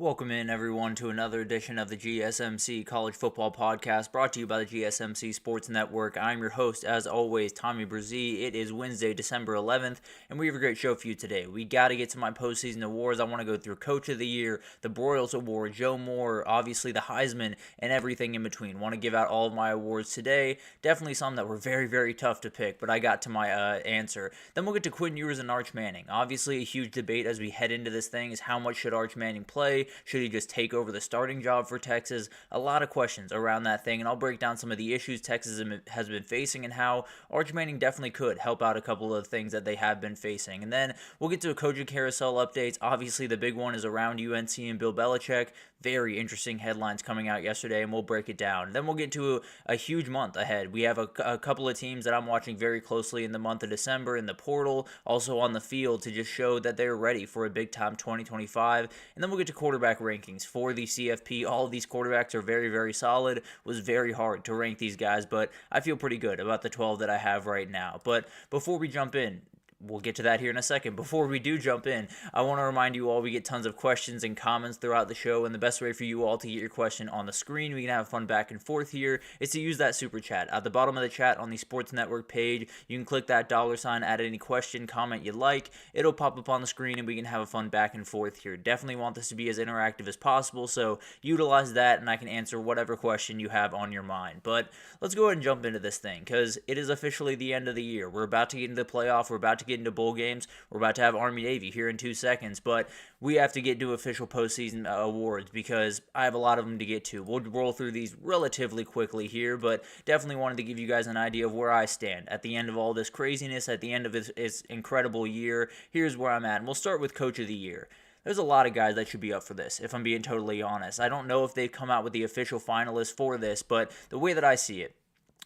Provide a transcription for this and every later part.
Welcome in, everyone, to another edition of the GSMC College Football Podcast, brought to you by the GSMC Sports Network. I'm your host, as always, Tommy Brzee. It is Wednesday, December 11th, and we have a great show for you today. We got to get to my postseason awards. I want to go through Coach of the Year, the Broyles Award, Joe Moore, obviously the Heisman, and everything in between. Want to give out all of my awards today. Definitely some that were very, very tough to pick, but I got to my answer. Then we'll get to Quinn, Ewers, and Arch Manning. Obviously, a huge debate as we head into this thing is how much should Arch Manning play? Should he just take over the starting job for Texas? A lot of questions around that thing, and I'll break down some of the issues Texas has been facing and how Arch Manning definitely could help out a couple of things that they have been facing. And then we'll get to a coaching carousel updates. Obviously, the big one is around UNC and Bill Belichick. Very interesting headlines coming out yesterday, and we'll break it down. Then we'll get to a huge month ahead. We have a couple of teams that I'm watching very closely in the month of December in the portal, also on the field, to just show that they're ready for a big-time 2025. And then we'll get to quarterback rankings for the CFP. All of these quarterbacks are very, very solid. It was very hard to rank these guys, but I feel pretty good about the 12 that I have right now. But before we jump in, we'll get to that here in a second. Before we do jump in, I want to remind you all we get tons of questions and comments throughout the show, and the best way for you all to get your question on the screen, we can have fun back and forth here, is to use that super chat. At the bottom of the chat on the Sports Network page, you can click that $, add any question, comment you like. It'll pop up on the screen, and we can have a fun back and forth here. Definitely want this to be as interactive as possible, so utilize that, and I can answer whatever question you have on your mind. But let's go ahead and jump into this thing, because it is officially the end of the year. We're about to get into the playoff. We're about to get into bowl games. We're about to have Army-Navy here in 2 seconds, but we have to get to official postseason awards because I have a lot of them to get to. We'll roll through these relatively quickly here, but definitely wanted to give you guys an idea of where I stand at the end of all this craziness, at the end of this incredible year. Here's where I'm at, and we'll start with Coach of the Year. There's a lot of guys that should be up for this, if I'm being totally honest. I don't know if they've come out with the official finalists for this, but the way that I see it,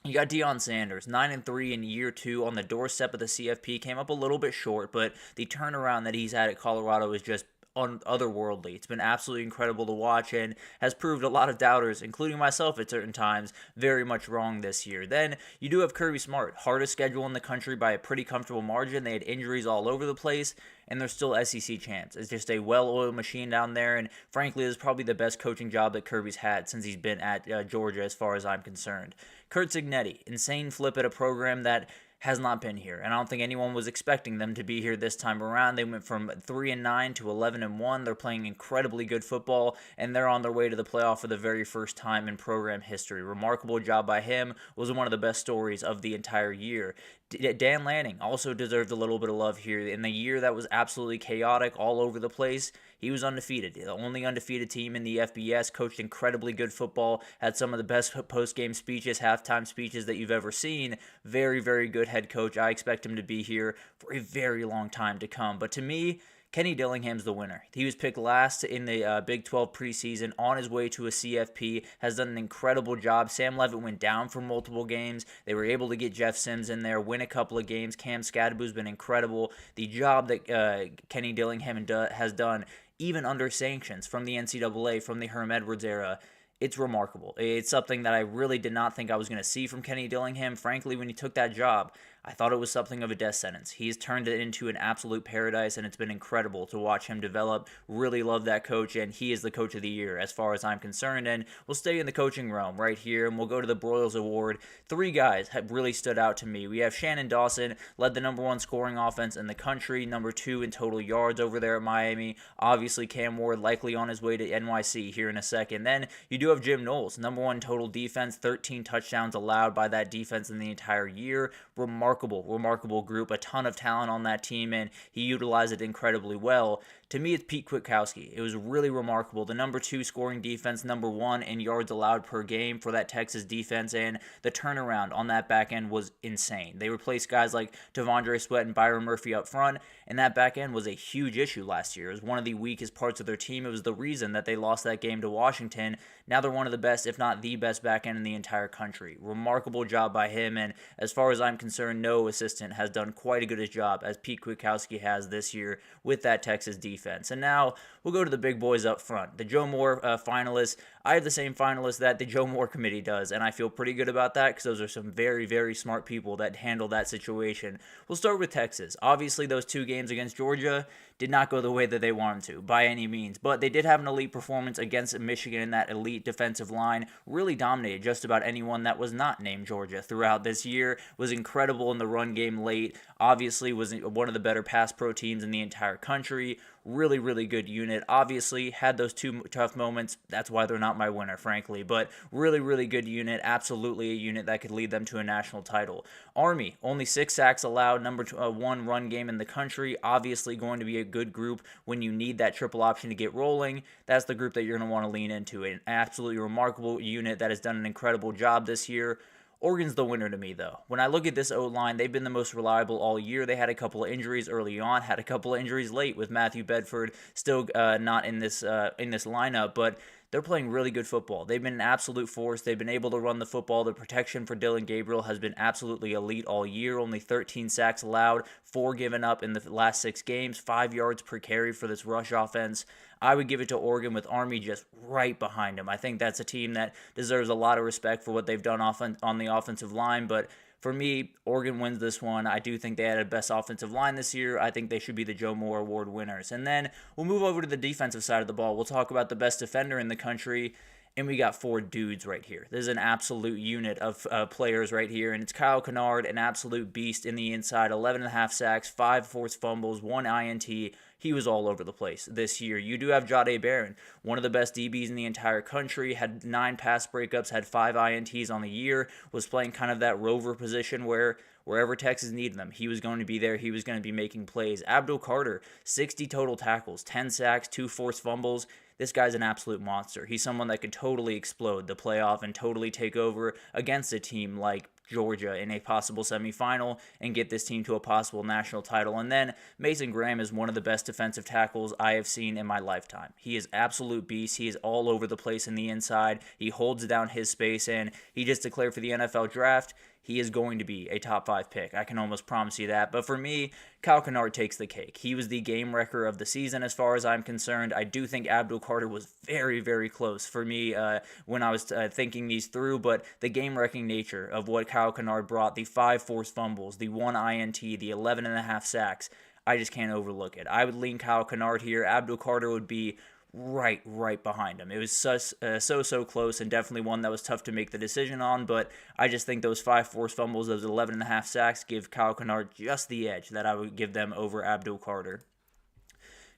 you got Deion Sanders, 9-3 in year 2 on the doorstep of the CFP. Came up a little bit short, but the turnaround that he's had at Colorado is just otherworldly. It's been absolutely incredible to watch and has proved a lot of doubters, including myself at certain times, very much wrong this year. Then you do have Kirby Smart, hardest schedule in the country by a pretty comfortable margin. They had injuries all over the place, and they're still SEC champs. It's just a well-oiled machine down there, and frankly, this is probably the best coaching job that Kirby's had since he's been at Georgia, as far as I'm concerned. Kurt Cignetti, insane flip at a program that has not been here, and I don't think anyone was expecting them to be here this time around. They went from 3-9 to 11-1. They're playing incredibly good football, and they're on their way to the playoff for the very first time in program history. Remarkable job by him. Was one of the best stories of the entire year. Dan Lanning also deserved a little bit of love here. In the year that was absolutely chaotic all over the place, he was undefeated. The only undefeated team in the FBS, coached incredibly good football, had some of the best post-game speeches, halftime speeches that you've ever seen. Very, very good head coach. I expect him to be here for a very long time to come. But to me, Kenny Dillingham's the winner. He was picked last in the Big 12 preseason, on his way to a CFP, has done an incredible job. Sam Levitt went down for multiple games. They were able to get Jeff Sims in there, win a couple of games. Cam Scadaboo's been incredible. The job that Kenny Dillingham has done, even under sanctions from the NCAA, from the Herm Edwards era, it's remarkable. It's something that I really did not think I was going to see from Kenny Dillingham. Frankly, when he took that job, I thought it was something of a death sentence. He's turned it into an absolute paradise, and it's been incredible to watch him develop. Really love that coach, and he is the Coach of the Year as far as I'm concerned. And we'll stay in the coaching realm right here, and we'll go to the Broyles Award. 3 guys have really stood out to me. We have Shannon Dawson, led the #1 scoring offense in the country, #2 in total yards over there at Miami. Obviously, Cam Ward likely on his way to NYC here in a second. Then you do have Jim Knowles, #1 total defense, 13 touchdowns allowed by that defense in the entire year. Remarkable group, a ton of talent on that team, and he utilized it incredibly well. To me, it's Pete Kwiatkowski. It was really remarkable. The #2 scoring defense, #1 in yards allowed per game for that Texas defense, and the turnaround on that back end was insane. They replaced guys like Devondre Sweat and Byron Murphy up front, and that back end was a huge issue last year. It was one of the weakest parts of their team. It was the reason that they lost that game to Washington. Now they're one of the best, if not the best back end in the entire country. Remarkable job by him, and as far as I'm concerned, no assistant has done quite a good job as Pete Kwiatkowski has this year with that Texas defense. And now we'll go to the big boys up front. The Joe Moore finalists, I have the same finalists that the Joe Moore committee does, and I feel pretty good about that because those are some very, very smart people that handle that situation. We'll start with Texas. Obviously, those 2 games against Georgia did not go the way that they wanted to by any means, but they did have an elite performance against Michigan, and that elite defensive line really dominated just about anyone that was not named Georgia throughout this year. Was incredible in the run game late. Obviously was one of the better pass pro teams in the entire country. Really, really good unit. Obviously had those 2 tough moments. That's why they're not my winner, frankly. But really, really good unit. Absolutely a unit that could lead them to a national title. Army, only 6 sacks allowed. Number 1 run game in the country. Obviously going to be a good group when you need that triple option to get rolling. That's the group that you're going to want to lean into. An absolutely remarkable unit that has done an incredible job this year. Oregon's the winner to me, though. When I look at this O-line, they've been the most reliable all year. They had a couple of injuries early on, had a couple of injuries late with Matthew Bedford still not in this lineup, but they're playing really good football. They've been an absolute force. They've been able to run the football. The protection for Dylan Gabriel has been absolutely elite all year. Only 13 sacks allowed, 4 given up in the last 6 games, 5 yards per carry for this rush offense. I would give it to Oregon with Army just right behind them. I think that's a team that deserves a lot of respect for what they've done on the offensive line, but for me, Oregon wins this one. I do think they had a best offensive line this year. I think they should be the Joe Moore Award winners. And then we'll move over to the defensive side of the ball. We'll talk about the best defender in the country. And we got 4 dudes right here. There's an absolute unit of players right here. And it's Kyle Kennard, an absolute beast in the inside. 11.5 sacks, 5 forced fumbles, 1 INT. He was all over the place this year. You do have Jahdae Barron, one of the best DBs in the entire country. Had 9 pass breakups, had 5 INTs on the year. Was playing kind of that rover position where wherever Texas needed them, he was going to be there. He was going to be making plays. Abdul Carter, 60 total tackles, 10 sacks, 2 forced fumbles. This guy's an absolute monster. He's someone that could totally explode the playoff and totally take over against a team like Georgia in a possible semifinal and get this team to a possible national title. And then Mason Graham is one of the best defensive tackles I have seen in my lifetime. He is absolute beast. He is all over the place in the inside. He holds down his space, and he just declared for the NFL draft. He is going to be a top 5 pick. I can almost promise you that. But for me, Kyle Kennard takes the cake. He was the game wrecker of the season as far as I'm concerned. I do think Abdul Carter was very, very close for me when I was thinking these through. But the game-wrecking nature of what Kyle Kennard brought, the 5 forced fumbles, the 1 INT, the 11.5 sacks, I just can't overlook it. I would lean Kyle Kennard here. Abdul Carter would be right behind him. It was so close, and definitely one that was tough to make the decision on, but I just think those 5 forced fumbles, those 11.5 sacks give Kyle Kennard just the edge that I would give them over Abdul Carter.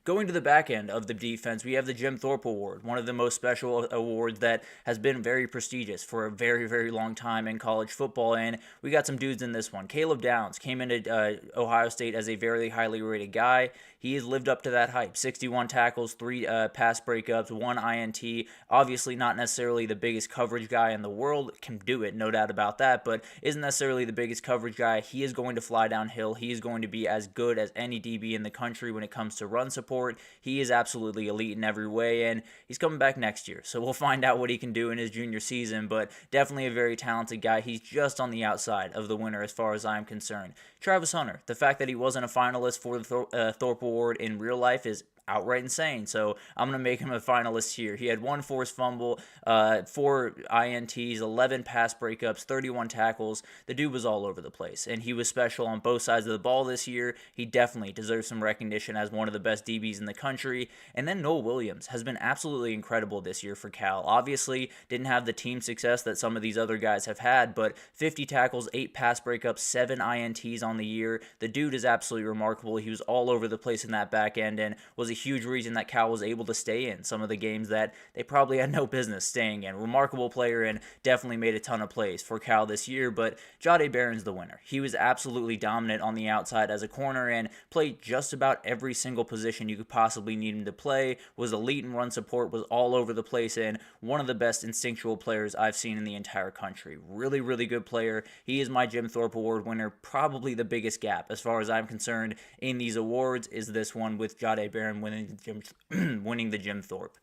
Going to the back end of the defense, we have the Jim Thorpe Award, one of the most special awards that has been very prestigious for a very, very long time in college football, and we got some dudes in this one. Caleb Downs came into Ohio State as a very highly rated guy. He has lived up to that hype. 61 tackles, 3 pass breakups, 1 INT. Obviously not necessarily the biggest coverage guy in the world. Can do it, no doubt about that, but isn't necessarily the biggest coverage guy. He is going to fly downhill. He is going to be as good as any DB in the country when it comes to run support. He is absolutely elite in every way, and he's coming back next year. So we'll find out what he can do in his junior season, but definitely a very talented guy. He's just on the outside of the winner as far as I'm concerned. Travis Hunter, the fact that he wasn't a finalist for the Thorpe Award in real life is outright insane, so I'm going to make him a finalist here. He had 1 forced fumble, 4 INTs, 11 pass breakups, 31 tackles. The dude was all over the place, and he was special on both sides of the ball this year. He definitely deserves some recognition as one of the best DBs in the country. And then Noel Williams has been absolutely incredible this year for Cal. Obviously, didn't have the team success that some of these other guys have had, but 50 tackles, 8 pass breakups, 7 INTs on the year. The dude is absolutely remarkable. He was all over the place in that back end and was a huge reason that Cal was able to stay in some of the games that they probably had no business staying in. Remarkable player and definitely made a ton of plays for Cal this year, but Jahdae Barron's the winner. He was absolutely dominant on the outside as a corner and played just about every single position you could possibly need him to play, was elite in run support, was all over the place, and one of the best instinctual players I've seen in the entire country. Really, really good player. He is my Jim Thorpe Award winner. Probably the biggest gap, as far as I'm concerned, in these awards is this one with Jahdae Barron winning the Jim Thorpe.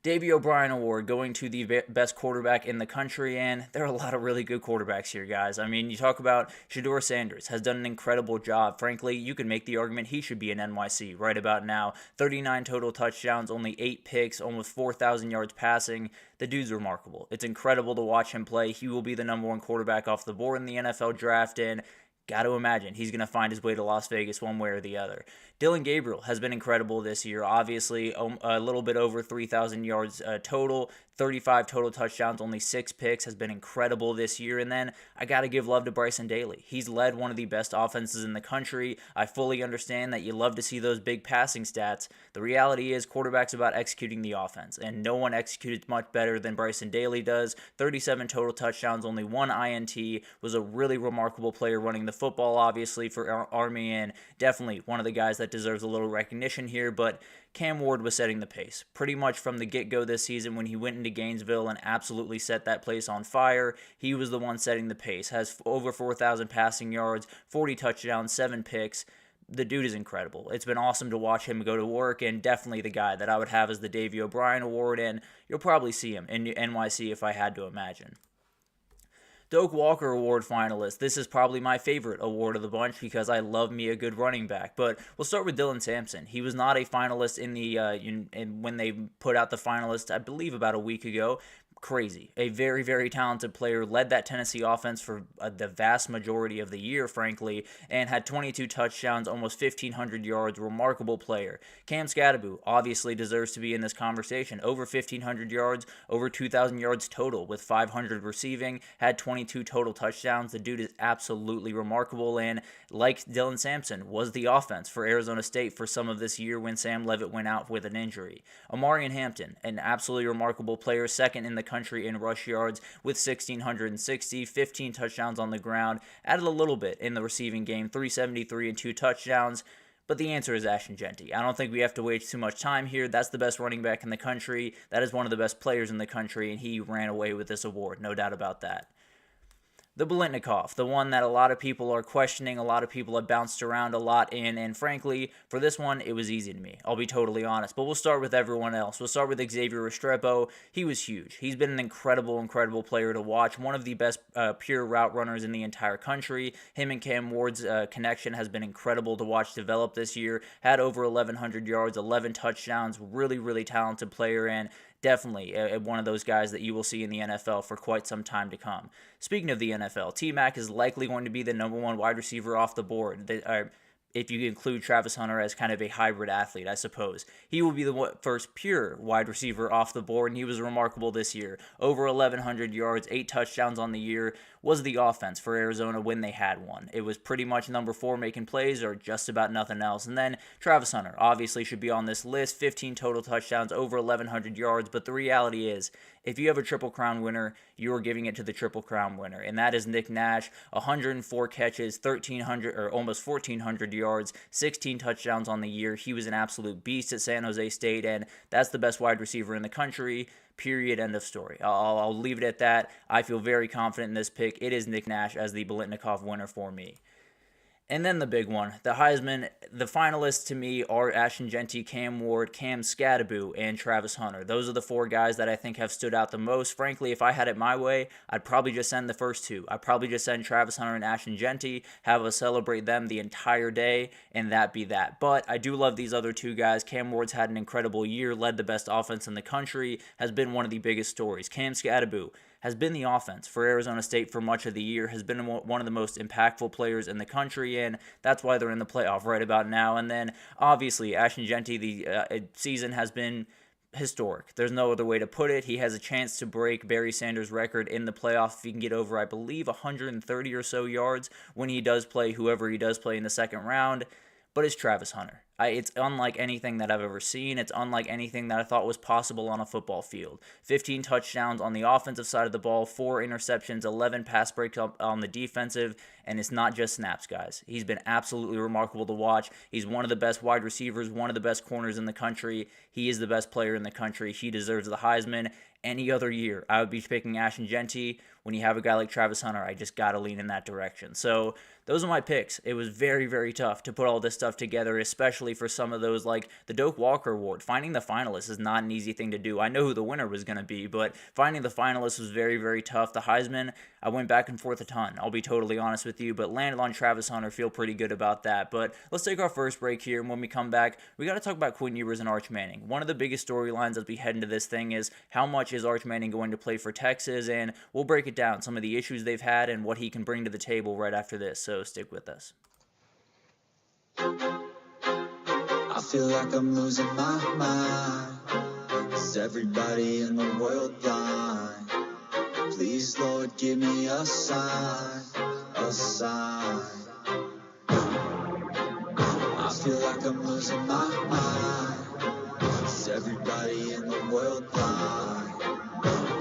Davey O'Brien Award going to the best quarterback in the country, and there are a lot of really good quarterbacks here, guys. I mean, you talk about Shedeur Sanders has done an incredible job. Frankly, you can make the argument he should be in NYC right about now. 39 total touchdowns, only 8 picks, almost 4,000 yards passing. The dude's remarkable. It's incredible to watch him play. He will be the number one quarterback off the board in the NFL draft, and got to imagine he's going to find his way to Las Vegas one way or the other. Dillon Gabriel has been incredible this year. Obviously, a little bit over 3,000 yards total, 35 total touchdowns, only 6 picks, has been incredible this year. And then I got to give love to Bryson Daly. He's led one of the best offenses in the country. I fully understand that you love to see those big passing stats. The reality is quarterback's about executing the offense, and no one executed much better than Bryson Daly does. 37 total touchdowns, only 1 INT, was a really remarkable player running the football, obviously, for Army, and definitely one of the guys that deserves a little recognition here. But Cam Ward was setting the pace pretty much from the get-go this season when he went into Gainesville and absolutely set that place on fire. He was the one setting the pace, has over 4,000 passing yards, 40 touchdowns, 7 picks. The dude is incredible. It's been awesome to watch him go to work, and definitely the guy that I would have as the Davey O'Brien Award, and you'll probably see him in NYC if I had to imagine. Doak Walker Award finalist. This is probably my favorite award of the bunch because I love me a good running back. But we'll start with Dylan Sampson. He was not a finalist in the when they put out the finalists, I believe, about a week ago. Crazy. A very, very talented player, led that Tennessee offense for the vast majority of the year, frankly, and had 22 touchdowns, almost 1,500 yards. Remarkable player. Cam Skattebo obviously deserves to be in this conversation. Over 1,500 yards, over 2,000 yards total with 500 receiving, had 22 total touchdowns. The dude is absolutely remarkable, and like Dylan Sampson, was the offense for Arizona State for some of this year when Sam Leavitt went out with an injury. Omarion Hampton, an absolutely remarkable player, second in the country in rush yards with 1,660, 15 touchdowns on the ground, added a little bit in the receiving game, 373 and 2 touchdowns. But the answer is Ashton Jeanty. I don't think we have to waste too much time here. That's the best running back in the country. That is one of the best players in the country, and he ran away with this award, no doubt about that. The Biletnikoff, the one that a lot of people are questioning, a lot of people have bounced around a lot in, and frankly, for this one, it was easy to me. I'll be totally honest, but we'll start with everyone else. We'll start with Xavier Restrepo. He was huge. He's been an incredible player to watch, one of the best pure route runners in the entire country. Him and Cam Ward's connection has been incredible to watch develop this year. Had over 1,100 yards, 11 touchdowns, really talented player, and definitely one of those guys that you will see in the NFL for quite some time to come. Speaking of the NFL, T-Mac is likely going to be the number one wide receiver off the board. If you include Travis Hunter as kind of a hybrid athlete, I suppose. He will be the first pure wide receiver off the board, and he was remarkable this year. Over 1,100 yards, 8 touchdowns on the year, was the offense for Arizona when they had one. It was pretty much number 4 making plays or just about nothing else. And then Travis Hunter obviously should be on this list, 15 total touchdowns, over 1,100 yards, but the reality is, if you have a Triple Crown winner, you are giving it to the Triple Crown winner, and that is Nick Nash. 104 catches, 1,300 or almost 1,400 yards, 16 touchdowns on the year. He was an absolute beast at San Jose State, and that's the best wide receiver in the country. Period. End of story. I'll leave it at that. I feel very confident in this pick. It is Nick Nash as the Biletnikoff winner for me. And then the big one, the Heisman. The finalists to me are Ashton Jeanty, Cam Ward, Cam Skattebo, and Travis Hunter. Those are the 4 guys that I think have stood out the most. Frankly, if I had it my way, I'd probably just send the first 2. I'd probably just send Travis Hunter and Ashton Jeanty, have us celebrate them the entire day, and that be that. But I do love these other 2 guys. Cam Ward's had an incredible year, led the best offense in the country, has been one of the biggest stories. Cam Skattebo has been the offense for Arizona State for much of the year, has been one of the most impactful players in the country, and that's why they're in the playoff right about now. And then, obviously, Ashton Jeanty, the season has been historic. There's no other way to put it. He has a chance to break Barry Sanders' record in the playoff if he can get over, I believe, 130 or so yards when he does play whoever he does play in the second round. But it's Travis Hunter. It's unlike anything that I've ever seen. It's unlike anything that I thought was possible on a football field. 15 touchdowns on the offensive side of the ball, 4 interceptions, 11 pass breaks on the defensive, and it's not just snaps, guys. He's been absolutely remarkable to watch. He's one of the best wide receivers, one of the best corners in the country. He is the best player in the country. He deserves the Heisman. any other year, I would be picking Ashton Jeanty. When you have a guy like Travis Hunter, I just got to lean in that direction. So those are my picks. It was very, very tough to put all this stuff together, especially for some of those, like the Doak Walker Award. Finding the finalists is not an easy thing to do. I know who the winner was going to be, but finding the finalists was very, very tough. The Heisman, I went back and forth a ton, I'll be totally honest with you, but landed on Travis Hunter, feel pretty good about that. But let's take our first break here, and when we come back, we got to talk about Quinn Ewers and Arch-Manning. One of the biggest storylines as we head into this thing is how much is Arch-Manning going to play for Texas, and we'll break it down, some of the issues they've had and what he can bring to the table right after this, so stick with us. I feel like I'm losing my mind. Is everybody in the world blind? Please, Lord, give me a sign, a sign. I feel like I'm losing my mind. Is everybody in the world blind?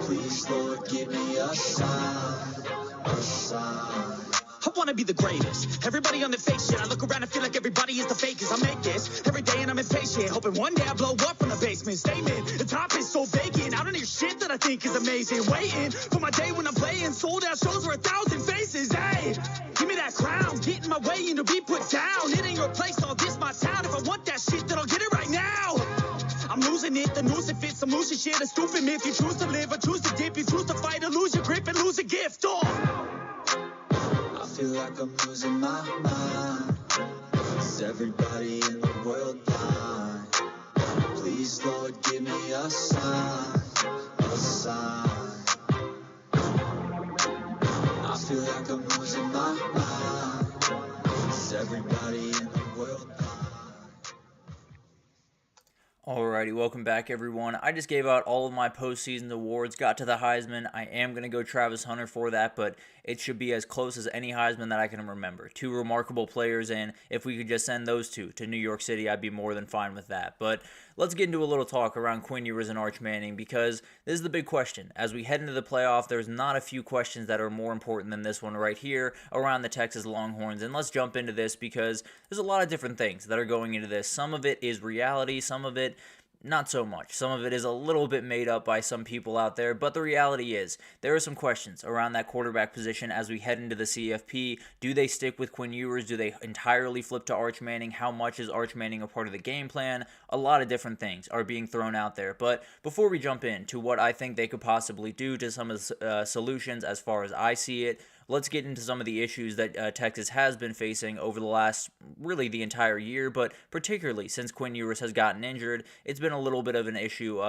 Please, Lord, give me a sign, a sign. I wanna be the greatest. Everybody on the fake shit. I look around and feel like everybody is the fakest. I make this every day and I'm impatient, hoping one day I blow up from the basement. Statement, the top is so vacant. I don't hear shit that I think is amazing. Waiting for my day when I'm playing sold out shows for 1,000 faces. Hey, give me that crown, get in my way and to be put down. It ain't your place, all this my town. If I want that shit, then I'll get it right now. I'm losing it, the noose it fits. I'm losing shit, a stupid myth. You choose to live or choose to dip. You choose to fight or lose your grip and lose a gift. I feel like I'm losing my mind. Is everybody in the world blind? Please, Lord, give me a sign, a sign. I feel like I'm losing my mind. Is everybody in the world blind? Alrighty, welcome back everyone. I just gave out all of my postseason awards, got to the Heisman. I am going to go Travis Hunter for that, but it should be as close as any Heisman that I can remember. Two remarkable players, and if we could just send those two to New York City, I'd be more than fine with that. But let's get into a little talk around Quinn Ewers and Arch-Manning, because this is the big question. As we head into the playoff, there's not a few questions that are more important than this one right here around the Texas Longhorns. And let's jump into this because there's a lot of different things that are going into this. Some of it is reality, some of it not so much. Some of it is a little bit made up by some people out there, but the reality is there are some questions around that quarterback position as we head into the CFP. Do they stick with Quinn Ewers? Do they entirely flip to Arch-Manning? How much is Arch-Manning a part of the game plan? A lot of different things are being thrown out there, but before we jump into what I think they could possibly do to some of the solutions as far as I see it, let's get into some of the issues that Texas has been facing over the last, really the entire year, but particularly since Quinn Ewers has gotten injured. It's been a little bit of an issue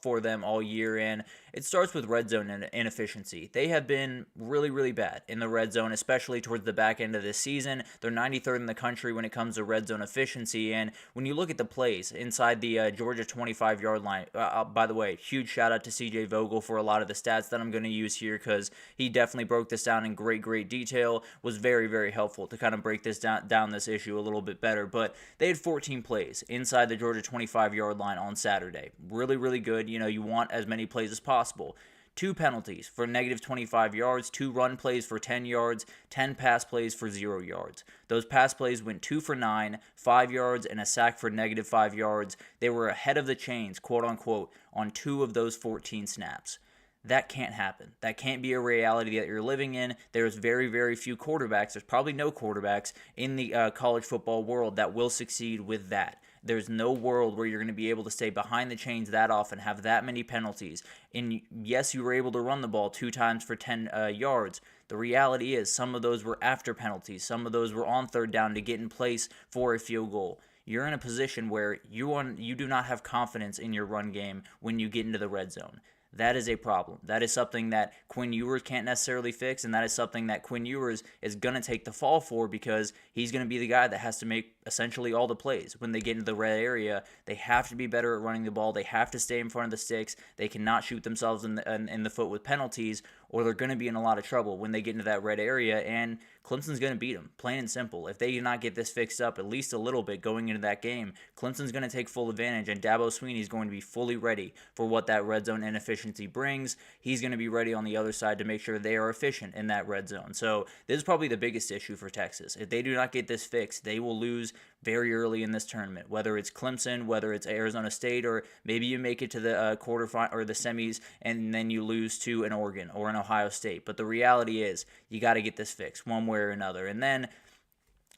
for them all year, and it starts with red zone inefficiency. They have been really, really bad in the red zone, especially towards the back end of this season. They're 93rd in the country when it comes to red zone efficiency, and when you look at the plays inside the Georgia 25-yard line, by the way, huge shout out to CJ Vogel for a lot of the stats that I'm going to use here, because he definitely broke this down in great detail, was very, very helpful to kind of break this down this issue a little bit better. But they had 14 plays inside the Georgia 25-yard line on Saturday. Really, really good. You know, you want as many plays as possible. 2 penalties for negative 25 yards, 2 run plays for 10 yards, 10 pass plays for 0 yards. Those pass plays went 2 for 9, 5 yards, and a sack for negative 5 yards. They were ahead of the chains, quote unquote, on 2 of those 14 snaps. That can't happen. That can't be a reality that you're living in. There's very, very few quarterbacks. There's probably no quarterbacks in the college football world that will succeed with that. There's no world where you're going to be able to stay behind the chains that often, have that many penalties. And yes, you were able to run the ball 2 times for 10 yards. The reality is some of those were after penalties. Some of those were on third down to get in place for a field goal. You're in a position where you do not have confidence in your run game when you get into the red zone. That is a problem. That is something that Quinn Ewers can't necessarily fix, and that is something that Quinn Ewers is going to take the fall for, because he's going to be the guy that has to make essentially all the plays. When they get into the red area, they have to be better at running the ball. They have to stay in front of the sticks. They cannot shoot themselves in the foot with penalties, or they're going to be in a lot of trouble when they get into that red area, and Clemson's going to beat them, plain and simple. If they do not get this fixed up at least a little bit going into that game, Clemson's going to take full advantage, and Dabo Swinney's going to be fully ready for what that red zone inefficiency brings. He's going to be ready on the other side to make sure they are efficient in that red zone. So this is probably the biggest issue for Texas. If they do not get this fixed, they will lose very early in this tournament, whether it's Clemson, whether it's Arizona State, or maybe you make it to the quarterfinal or the semis and then you lose to an Oregon or an Ohio State. But the reality is you got to get this fixed one way or another. And then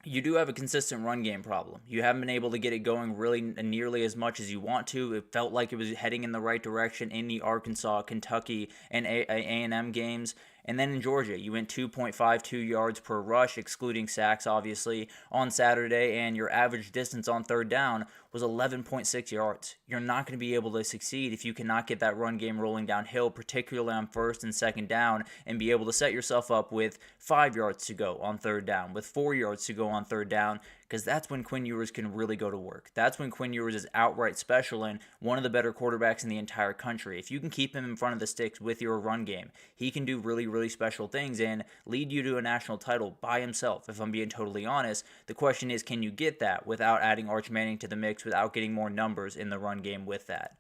you do have a consistent run game problem. You haven't been able to get it going really nearly as much as you want to. It felt like it was heading in the right direction in the Arkansas, Kentucky, and A&M games. And then in Georgia, you went 2.52 yards per rush, excluding sacks, obviously, on Saturday, and your average distance on third down was 11.6 yards. You're not going to be able to succeed if you cannot get that run game rolling downhill, particularly on first and second down, and be able to set yourself up with 5 yards to go on third down, with 4 yards to go on third down, because that's when Quinn Ewers can really go to work. That's when Quinn Ewers is outright special and one of the better quarterbacks in the entire country. If you can keep him in front of the sticks with your run game, he can do really, really special things and lead you to a national title by himself, if I'm being totally honest. The question is, can you get that without adding Arch-Manning to the mix, without getting more numbers in the run game with that?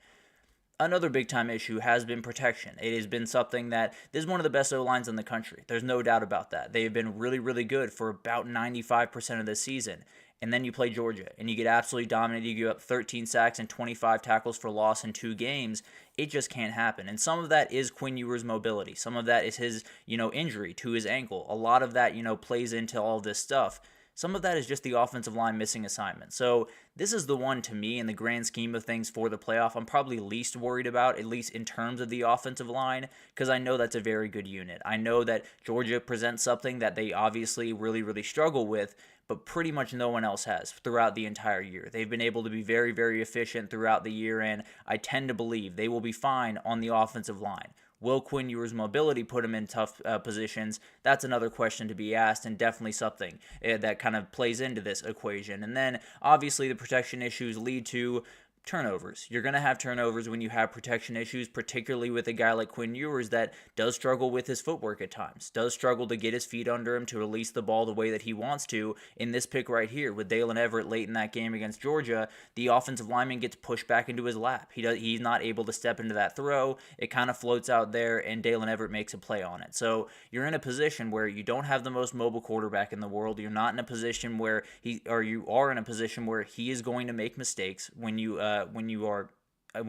Another big-time issue has been protection. It has been something that this is one of the best O-lines in the country. There's no doubt about that. They have been really, really good for about 95% of the season. And then you play Georgia, and you get absolutely dominated. You give up 13 sacks and 25 tackles for loss in 2 games. It just can't happen. And some of that is Quinn Ewers' mobility. Some of that is his, injury to his ankle. A lot of that, plays into all this stuff. Some of that is just the offensive line missing assignments. So this is the one, to me, in the grand scheme of things for the playoff, I'm probably least worried about, at least in terms of the offensive line, because I know that's a very good unit. I know that Georgia presents something that they obviously really, really struggle with, but pretty much no one else has throughout the entire year. They've been able to be very, very efficient throughout the year, and I tend to believe they will be fine on the offensive line. Will Quinn Ewers' mobility put him in tough positions? That's another question to be asked, and definitely something that kind of plays into this equation. And then, obviously, the protection issues lead to turnovers. You're going to have turnovers when you have protection issues, particularly with a guy like Quinn Ewers that does struggle with his footwork at times, does struggle to get his feet under him to release the ball the way that he wants to. In this pick right here with Dalen Everett late in that game against Georgia, the offensive lineman gets pushed back into his lap. He's not able to step into that throw. It kind of floats out there, and Dalen Everett makes a play on it. So you're in a position where you don't have the most mobile quarterback in the world. You're not in a position where you are in a position where he is going to make mistakes when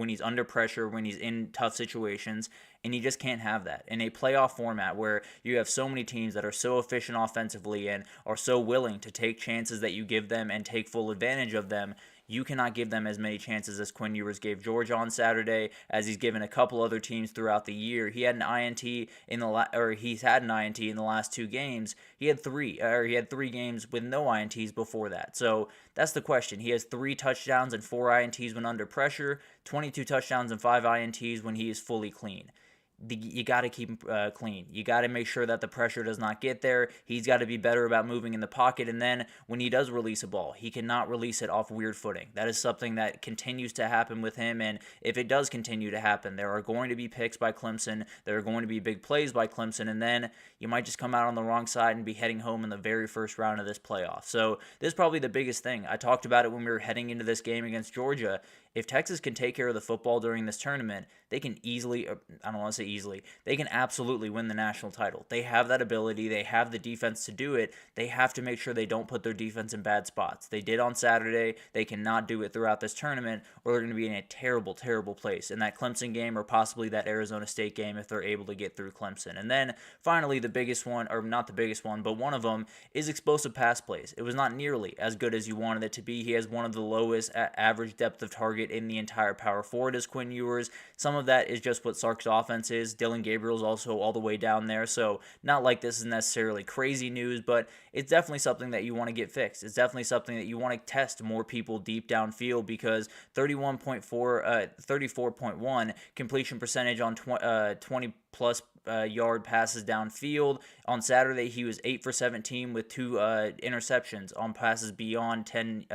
he's under pressure, when he's in tough situations, and you just can't have that. In a playoff format where you have so many teams that are so efficient offensively and are so willing to take chances that you give them and take full advantage of them, you cannot give them as many chances as Quinn Ewers gave Georgia on Saturday, as he's given a couple other teams throughout the year. He had an INT he's had an INT in the last 2 games. He had 3 games with no INTs before that. So that's the question. He has 3 touchdowns and 4 INTs when under pressure, 22 touchdowns and 5 INTs when he is fully clean. You got to keep him clean. You got to make sure that the pressure does not get there. He's got to be better about moving in the pocket. And then when he does release a ball, he cannot release it off weird footing. That is something that continues to happen with him. And if it does continue to happen, there are going to be picks by Clemson. There are going to be big plays by Clemson. And then you might just come out on the wrong side and be heading home in the very first round of this playoff. So this is probably the biggest thing. I talked about it when we were heading into this game against Georgia. If Texas can take care of the football during this tournament, they can they can absolutely win the national title. They have that ability. They have the defense to do it. They have to make sure they don't put their defense in bad spots. They did on Saturday. They cannot do it throughout this tournament, or they're going to be in a terrible, terrible place in that Clemson game or possibly that Arizona State game if they're able to get through Clemson. And then finally, the biggest one, or not the biggest one, but one of them is explosive pass plays. It was not nearly as good as you wanted it to be. He has one of the lowest average depth of target in the entire power forward as Quinn Ewers. Some of that is just what Sark's offense is. Dylan Gabriel's also all the way down there, so not like this is necessarily crazy news, but it's definitely something that you want to get fixed. It's definitely something that you want to test more people deep downfield, because 34.1 completion percentage on 20 plus yard passes downfield. On Saturday, he was 8 for 17 with 2 interceptions on passes beyond 10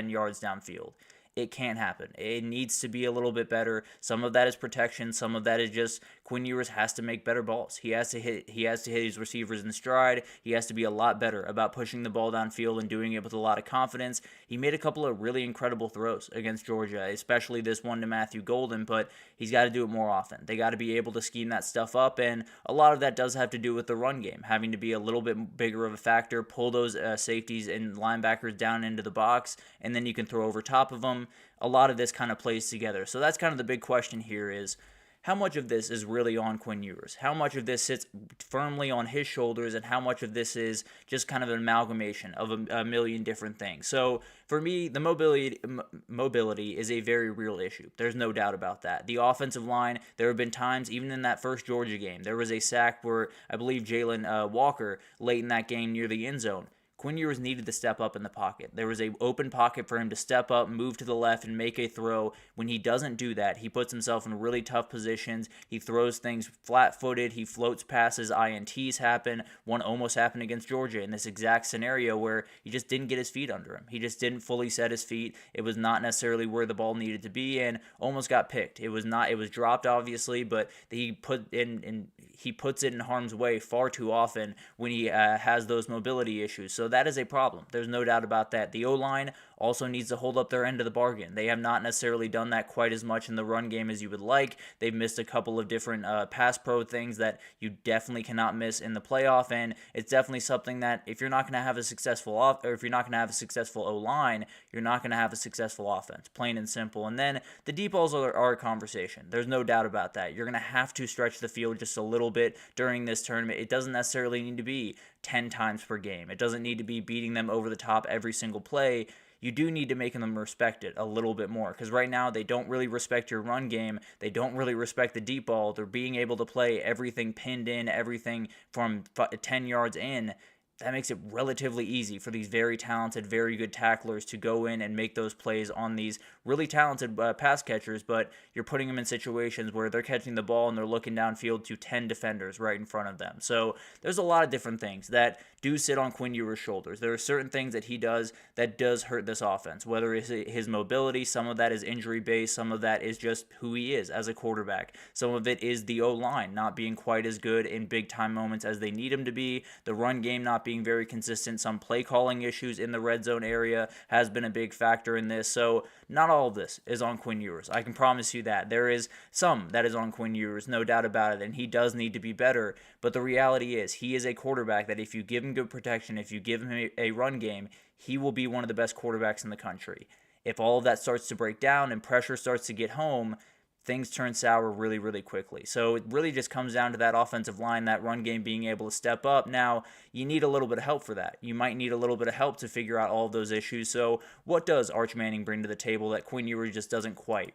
yards downfield. it can't happen. It needs to be a little bit better. Some of that is protection. Some of that is just Quinn Ewers has to make better balls. He has to hit his receivers in stride. He has to be a lot better about pushing the ball downfield and doing it with a lot of confidence. He made a couple of really incredible throws against Georgia, especially this one to Matthew Golden, but he's got to do it more often. They got to be able to scheme that stuff up, and a lot of that does have to do with the run game, having to be a little bit bigger of a factor, pull those safeties and linebackers down into the box, and then you can throw over top of them. A lot of this kind of plays together. So that's kind of the big question here is, how much of this is really on Quinn Ewers? How much of this sits firmly on his shoulders, and how much of this is just kind of an amalgamation of a million different things? So for me, the mobility is a very real issue. There's no doubt about that. The offensive line, there have been times, even in that first Georgia game, there was a sack where I believe Jalen Walker, late in that game near the end zone, Quinn Ewers needed to step up in the pocket. There was an open pocket for him to step up, move to the left, and make a throw. When he doesn't do that, he puts himself in really tough positions. He throws things flat-footed. He floats passes. INTs happen. One almost happened against Georgia in this exact scenario where he just didn't get his feet under him. He just didn't fully set his feet. It was not necessarily where the ball needed to be and almost got picked. It was dropped, obviously, but he puts it in harm's way far too often when he has those mobility issues. So that is a problem. There's no doubt about that. The O-line also needs to hold up their end of the bargain. They have not necessarily done that quite as much in the run game as you would like. They've missed a couple of different pass pro things that you definitely cannot miss in the playoff, and it's definitely something that if you're not going to have a successful O-line, you're not going to have a successful offense, plain and simple. And then the deep balls are a conversation. There's no doubt about that. You're going to have to stretch the field just a little bit during this tournament. It doesn't necessarily need to be 10 times per game. It doesn't need to be beating them over the top every single play. You do need to make them respect it a little bit more, because right now they don't really respect your run game. They don't really respect the deep ball. They're being able to play everything pinned in, everything from 10 yards in. That makes it relatively easy for these very talented, very good tacklers to go in and make those plays on these really talented pass catchers, but you're putting them in situations where they're catching the ball and they're looking downfield to 10 defenders right in front of them. So there's a lot of different things that do sit on Quinn Ewers' shoulders. There are certain things that he does that does hurt this offense, whether it's his mobility, some of that is injury-based, some of that is just who he is as a quarterback. Some of it is the O-line not being quite as good in big-time moments as they need him to be, the run game not being very consistent, some play-calling issues in the red zone area has been a big factor in this. So not all of this is on Quinn Ewers. I can promise you that. There is some that is on Quinn Ewers, no doubt about it, and he does need to be better. But the reality is he is a quarterback that if you give him good protection, if you give him a run game, he will be one of the best quarterbacks in the country. If all of that starts to break down and pressure starts to get home, things turn sour really, really quickly. So it really just comes down to that offensive line, that run game being able to step up. Now, you need a little bit of help for that. You might need a little bit of help to figure out all of those issues. So what does Arch-Manning bring to the table that Quinn Ewers just doesn't quite?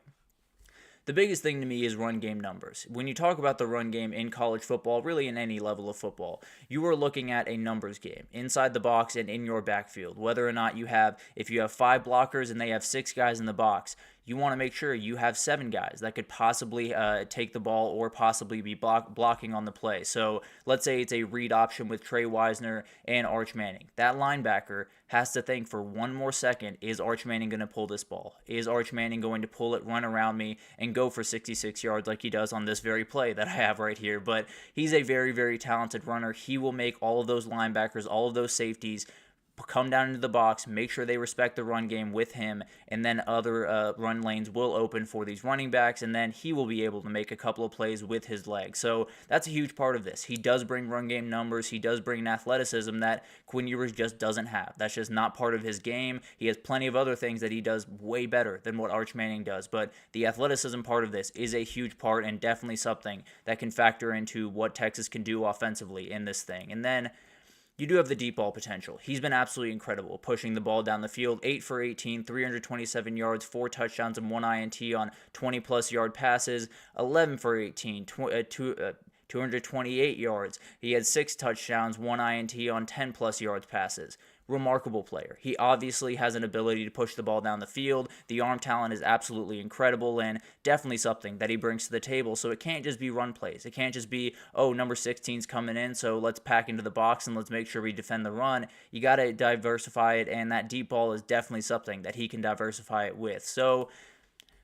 The biggest thing to me is run game numbers. When you talk about the run game in college football, really in any level of football, you are looking at a numbers game inside the box and in your backfield. Whether or not if you have 5 blockers and they have 6 guys in the box, you want to make sure you have 7 guys that could possibly take the ball or possibly be blocking on the play. So let's say it's a read option with Trey Wisner and Arch-Manning. That linebacker has to think for one more second, is Arch-Manning going to pull this ball? Is Arch-Manning going to pull it, run around me, and go for 66 yards like he does on this very play that I have right here? But he's a very, very talented runner. He will make all of those linebackers, all of those safeties come down into the box, make sure they respect the run game with him, and then other run lanes will open for these running backs, and then he will be able to make a couple of plays with his legs. So that's a huge part of this. He does bring run game numbers. He does bring an athleticism that Quinn Ewers just doesn't have. That's just not part of his game. He has plenty of other things that he does way better than what Arch-Manning does, but the athleticism part of this is a huge part and definitely something that can factor into what Texas can do offensively in this thing. And then you do have the deep ball potential. He's been absolutely incredible, pushing the ball down the field, 8 for 18, 327 yards, 4 touchdowns, and 1 INT on 20-plus yard passes, 11 for 18, 228 yards. He had 6 touchdowns, 1 INT on 10-plus yards passes. remarkable player. He obviously has an ability to push the ball down the field. The arm talent is absolutely incredible and definitely something that he brings to the table. So it can't just be run plays. It can't just be, oh, number 16's coming in, so let's pack into the box and let's make sure we defend the run. You got to diversify it, and that deep ball is definitely something that he can diversify it with. So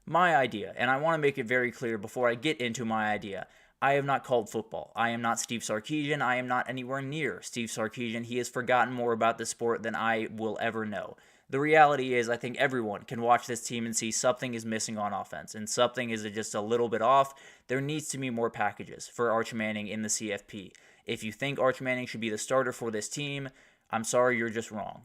my idea, and I want to make it very clear before I get into my idea, I have not called football. I am not Steve Sarkisian. I am not anywhere near Steve Sarkisian. He has forgotten more about the sport than I will ever know. The reality is, I think everyone can watch this team and see something is missing on offense, and something is just a little bit off. There needs to be more packages for Arch Manning in the CFP. If you think Arch Manning should be the starter for this team, I'm sorry, you're just wrong.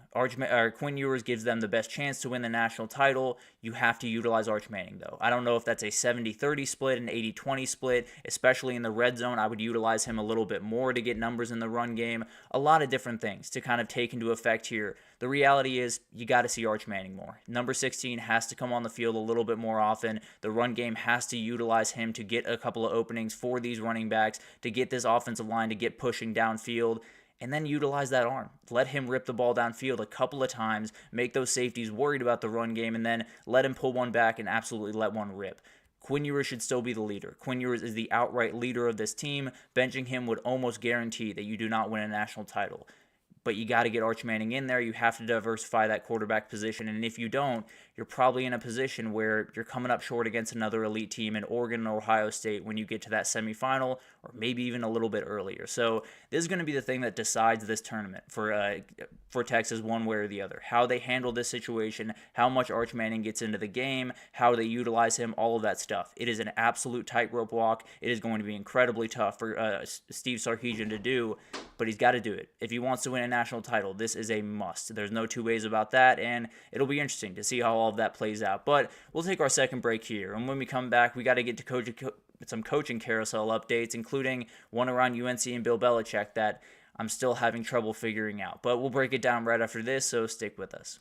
Quinn Ewers gives them the best chance to win the national title. You have to utilize Arch Manning, though. I don't know if that's a 70-30 split, an 80-20 split, especially in the red zone. I would utilize him a little bit more to get numbers in the run game. A lot of different things to kind of take into effect here. The reality is you got to see Arch Manning more. Number 16 has to come on the field a little bit more often. The run game has to utilize him to get a couple of openings for these running backs, to get this offensive line to get pushing downfield. And then utilize that arm. Let him rip the ball downfield a couple of times, make those safeties worried about the run game, and then let him pull one back and absolutely let one rip. Quinn Ewers should still be the leader. Quinn Ewers is the outright leader of this team. Benching him would almost guarantee that you do not win a national title. But you got to get Arch Manning in there. You have to diversify that quarterback position. And if you don't, you're probably in a position where you're coming up short against another elite team in Oregon or Ohio State when you get to that semifinal, or maybe even a little bit earlier. So this is going to be the thing that decides this tournament for Texas one way or the other. How they handle this situation, how much Arch Manning gets into the game, how they utilize him, all of that stuff. It is an absolute tightrope walk. It is going to be incredibly tough for Steve Sarkisian to do, but he's got to do it. If he wants to win a national title, this is a must. There's no two ways about that, and it'll be interesting to see how all of that plays out. But we'll take our second break here, and when we come back, we got to get to some coaching carousel updates, including one around UNC and Bill Belichick that I'm still having trouble figuring out. But we'll break it down right after this, so stick with us.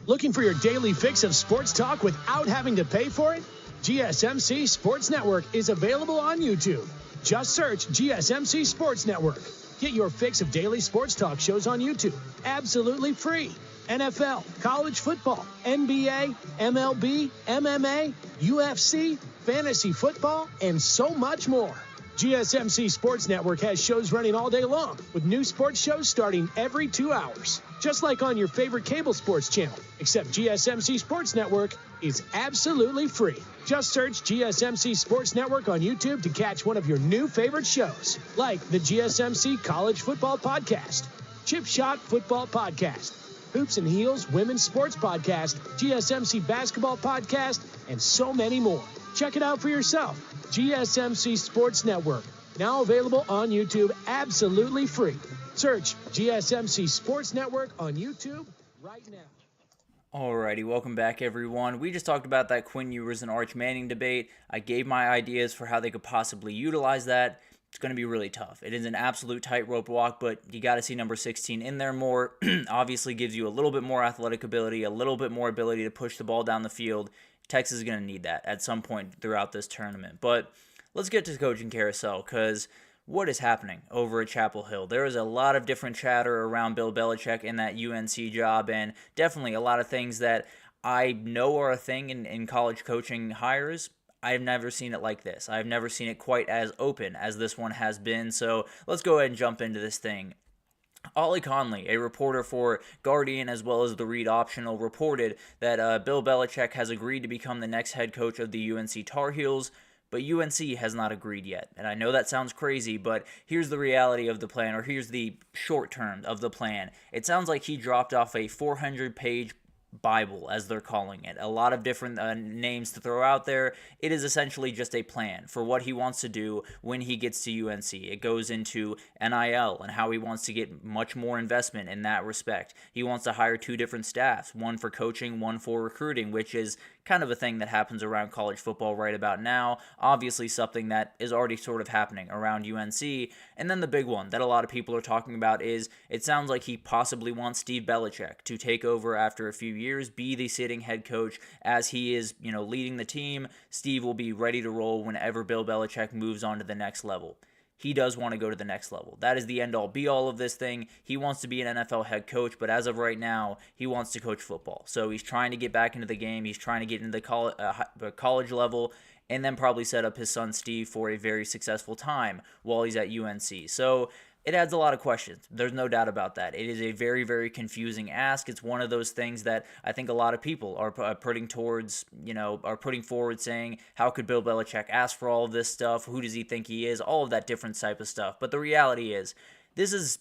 Looking for your daily fix of sports talk without having to pay for it? GSMC Sports Network is available on YouTube. Just search GSMC Sports Network. Get your fix of daily sports talk shows on YouTube, absolutely free. NFL, college football, NBA, MLB, MMA, UFC, fantasy football, and so much more. GSMC Sports Network has shows running all day long, with new sports shows starting every 2 hours. Just like on your favorite cable sports channel, except GSMC Sports Network is absolutely free. Just search GSMC Sports Network on YouTube to catch one of your new favorite shows, like the GSMC College Football Podcast, Chip Shot Football Podcast, Hoops and Heels Women's Sports Podcast, GSMC Basketball Podcast, and so many more. Check it out for yourself. GSMC Sports Network, now available on YouTube absolutely free. Search GSMC Sports Network on YouTube right now. Alrighty, welcome back everyone. We just talked about that Quinn Ewers and Arch Manning debate. I gave my ideas for how they could possibly utilize that. It's going to be really tough. It is an absolute tightrope walk, but you got to see number 16 in there more. Obviously gives you a little bit more athletic ability, a little bit more ability to push the ball down the field. Texas is going to need that at some point throughout this tournament. But let's get to the coaching carousel, because what is happening over at Chapel Hill? There is a lot of different chatter around Bill Belichick and that UNC job, and definitely a lot of things that I know are a thing in college coaching hires. I've never seen it like this. I've never seen it quite as open as this one has been. So let's go ahead and jump into this thing. Ollie Conley, a reporter for Guardian as well as the Read Optional, reported that Bill Belichick has agreed to become the next head coach of the UNC Tar Heels, but UNC has not agreed yet. And I know that sounds crazy, but here's the reality of the plan, or here's the short term of the plan. It sounds like he dropped off a 400-page Bible, as they're calling it. A lot of different names to throw out there. It is essentially just a plan for what he wants to do when he gets to UNC. It goes into NIL and how he wants to get much more investment in that respect. He wants to hire 2 different staffs, one for coaching, one for recruiting, which is kind of a thing that happens around college football right about now. Obviously something that is already sort of happening around UNC. And then the big one that a lot of people are talking about is it sounds like he possibly wants Steve Belichick to take over after a few years, be the sitting head coach as he is, leading the team. Steve will be ready to roll whenever Bill Belichick moves on to the next level. he does want to go to the next level. That is the end-all, be-all of this thing. He wants to be an NFL head coach, but as of right now, he wants to coach football. So he's trying to get back into the game. He's trying to get into the college level, and then probably set up his son Steve for a very successful time while he's at UNC. So it adds a lot of questions. There's no doubt about that. It is a very, very confusing ask. It's one of those things that I think a lot of people are putting forward saying, how could Bill Belichick ask for all of this stuff? Who does he think he is? All of that different type of stuff. But the reality is, this is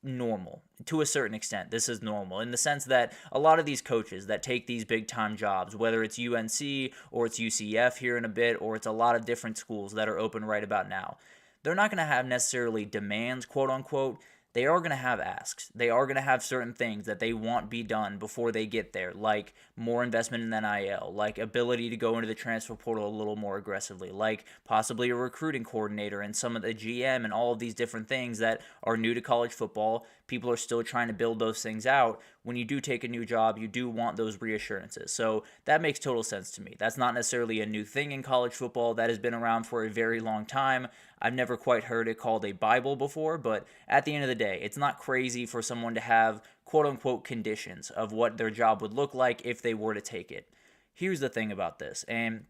normal. To a certain extent, this is normal in the sense that a lot of these coaches that take these big-time jobs, whether it's UNC or it's UCF here in a bit, or it's a lot of different schools that are open right about now, they're not going to have necessarily demands, quote-unquote. They are going to have asks. They are going to have certain things that they want be done before they get there, like more investment in NIL, like ability to go into the transfer portal a little more aggressively, like possibly a recruiting coordinator and some of the GM and all of these different things that are new to college football. People are still trying to build those things out. When you do take a new job, you do want those reassurances. So that makes total sense to me. That's not necessarily a new thing in college football. That has been around for a very long time. I've never quite heard it called a Bible before, but at the end of the day, it's not crazy for someone to have quote-unquote conditions of what their job would look like if they were to take it. Here's the thing about this, and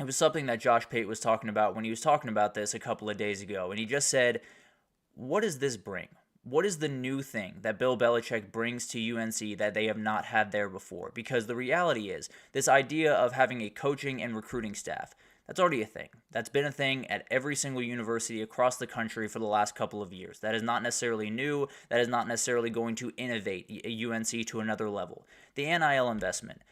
it was something that Josh Pate was talking about when he was talking about this a couple of days ago, and he just said, what does this bring? What is the new thing that Bill Belichick brings to UNC that they have not had there before? Because the reality is, this idea of having a coaching and recruiting staff, that's already a thing. That's been a thing at every single university across the country for the last couple of years. That is not necessarily new. That is not necessarily going to innovate UNC to another level. The NIL investment.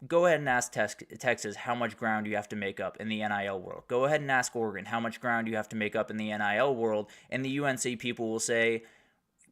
Go ahead and ask Texas how much ground you have to make up in the NIL world. Go ahead and ask Oregon how much ground you have to make up in the NIL world, and the UNC people will say,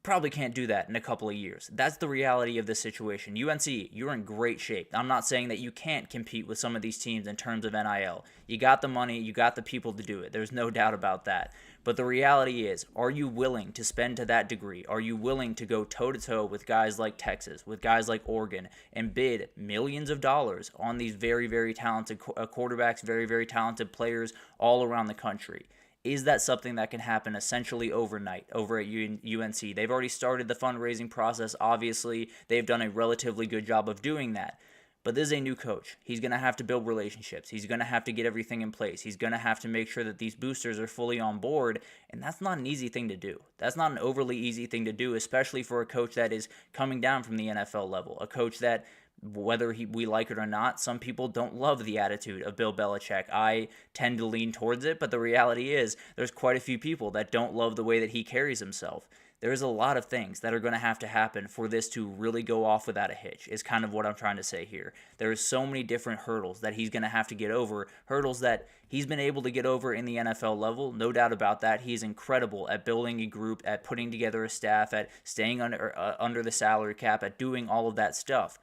probably can't do that in a couple of years. That's the reality of this situation. UNC, you're in great shape. I'm not saying that you can't compete with some of these teams in terms of NIL. You got the money, you got the people to do it. There's no doubt about that. But the reality is, are you willing to spend to that degree? Are you willing to go toe-to-toe with guys like Texas, with guys like Oregon, and bid millions of dollars on these very, very talented quarterbacks, very, very talented players all around the country? Is that something that can happen essentially overnight over at UNC? They've already started the fundraising process. Obviously, they've done a relatively good job of doing that. But this is a new coach. He's going to have to build relationships. He's going to have to get everything in place. He's going to have to make sure that these boosters are fully on board, and that's not an easy thing to do. That's not an overly easy thing to do, especially for a coach that is coming down from the NFL level, a coach that, whether we like it or not, some people don't love the attitude of Bill Belichick. I tend to lean towards it, but the reality is there's quite a few people that don't love the way that he carries himself. There's a lot of things that are going to have to happen for this to really go off without a hitch, is kind of what I'm trying to say here. There's so many different hurdles that he's going to have to get over, hurdles that he's been able to get over in the NFL level, no doubt about that. He's incredible at building a group, at putting together a staff, at staying under the salary cap, at doing all of that stuff.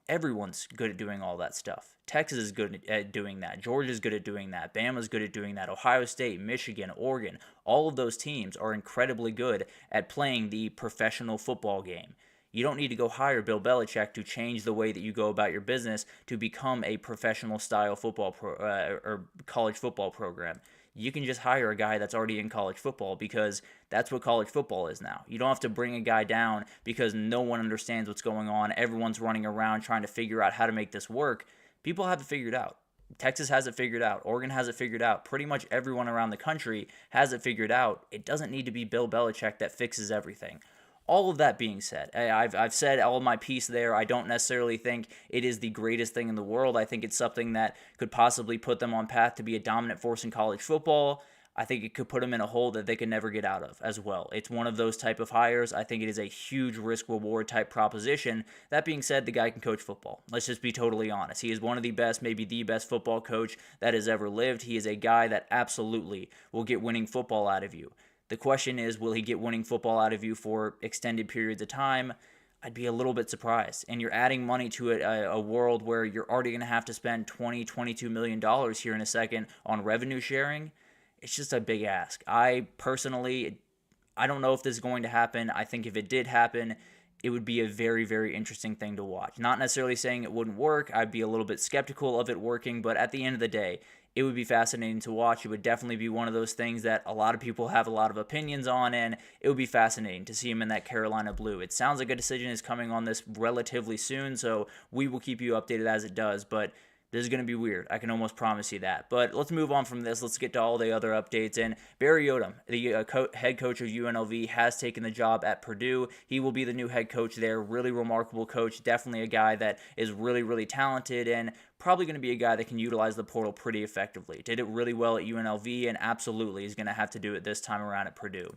Everyone's good at doing all that stuff. Texas is good at doing that. Georgia's good at doing that. Bama's good at doing that. Ohio State, Michigan, Oregon, all of those teams are incredibly good at playing the professional football game. You don't need to go hire Bill Belichick to change the way that you go about your business to become a professional style football or college football program. You can just hire a guy that's already in college football, because that's what college football is now. You don't have to bring a guy down because no one understands what's going on. Everyone's running around trying to figure out how to make this work. People have it figured out. Texas has it figured out. Oregon has it figured out. Pretty much everyone around the country has it figured out. It doesn't need to be Bill Belichick that fixes everything. All of that being said, I've said all of my piece there. I don't necessarily think it is the greatest thing in the world. I think it's something that could possibly put them on path to be a dominant force in college football. I think it could put them in a hole that they could never get out of as well. It's one of those type of hires. I think it is a huge risk-reward type proposition. That being said, the guy can coach football. Let's just be totally honest. He is one of the best, maybe the best football coach that has ever lived. He is a guy that absolutely will get winning football out of you. The question is, will he get winning football out of you for extended periods of time? I'd be a little bit surprised. And you're adding money to a world where you're already going to have to spend $22 million here in a second on revenue sharing. It's just a big ask. I don't know if this is going to happen. I think if it did happen, it would be a very, very interesting thing to watch. Not necessarily saying it wouldn't work. I'd be a little bit skeptical of it working, but at the end of the day, it would be fascinating to watch. It would definitely be one of those things that a lot of people have a lot of opinions on, and it would be fascinating to see him in that Carolina blue. It sounds like a decision is coming on this relatively soon, so we will keep you updated as it does, but this is going to be weird. I can almost promise you that. But let's move on from this. Let's get to all the other updates. And Barry Odom, the head coach of UNLV, has taken the job at Purdue. He will be the new head coach there. Really remarkable coach. Definitely a guy that is really, really talented and probably going to be a guy that can utilize the portal pretty effectively. Did it really well at UNLV and absolutely is going to have to do it this time around at Purdue.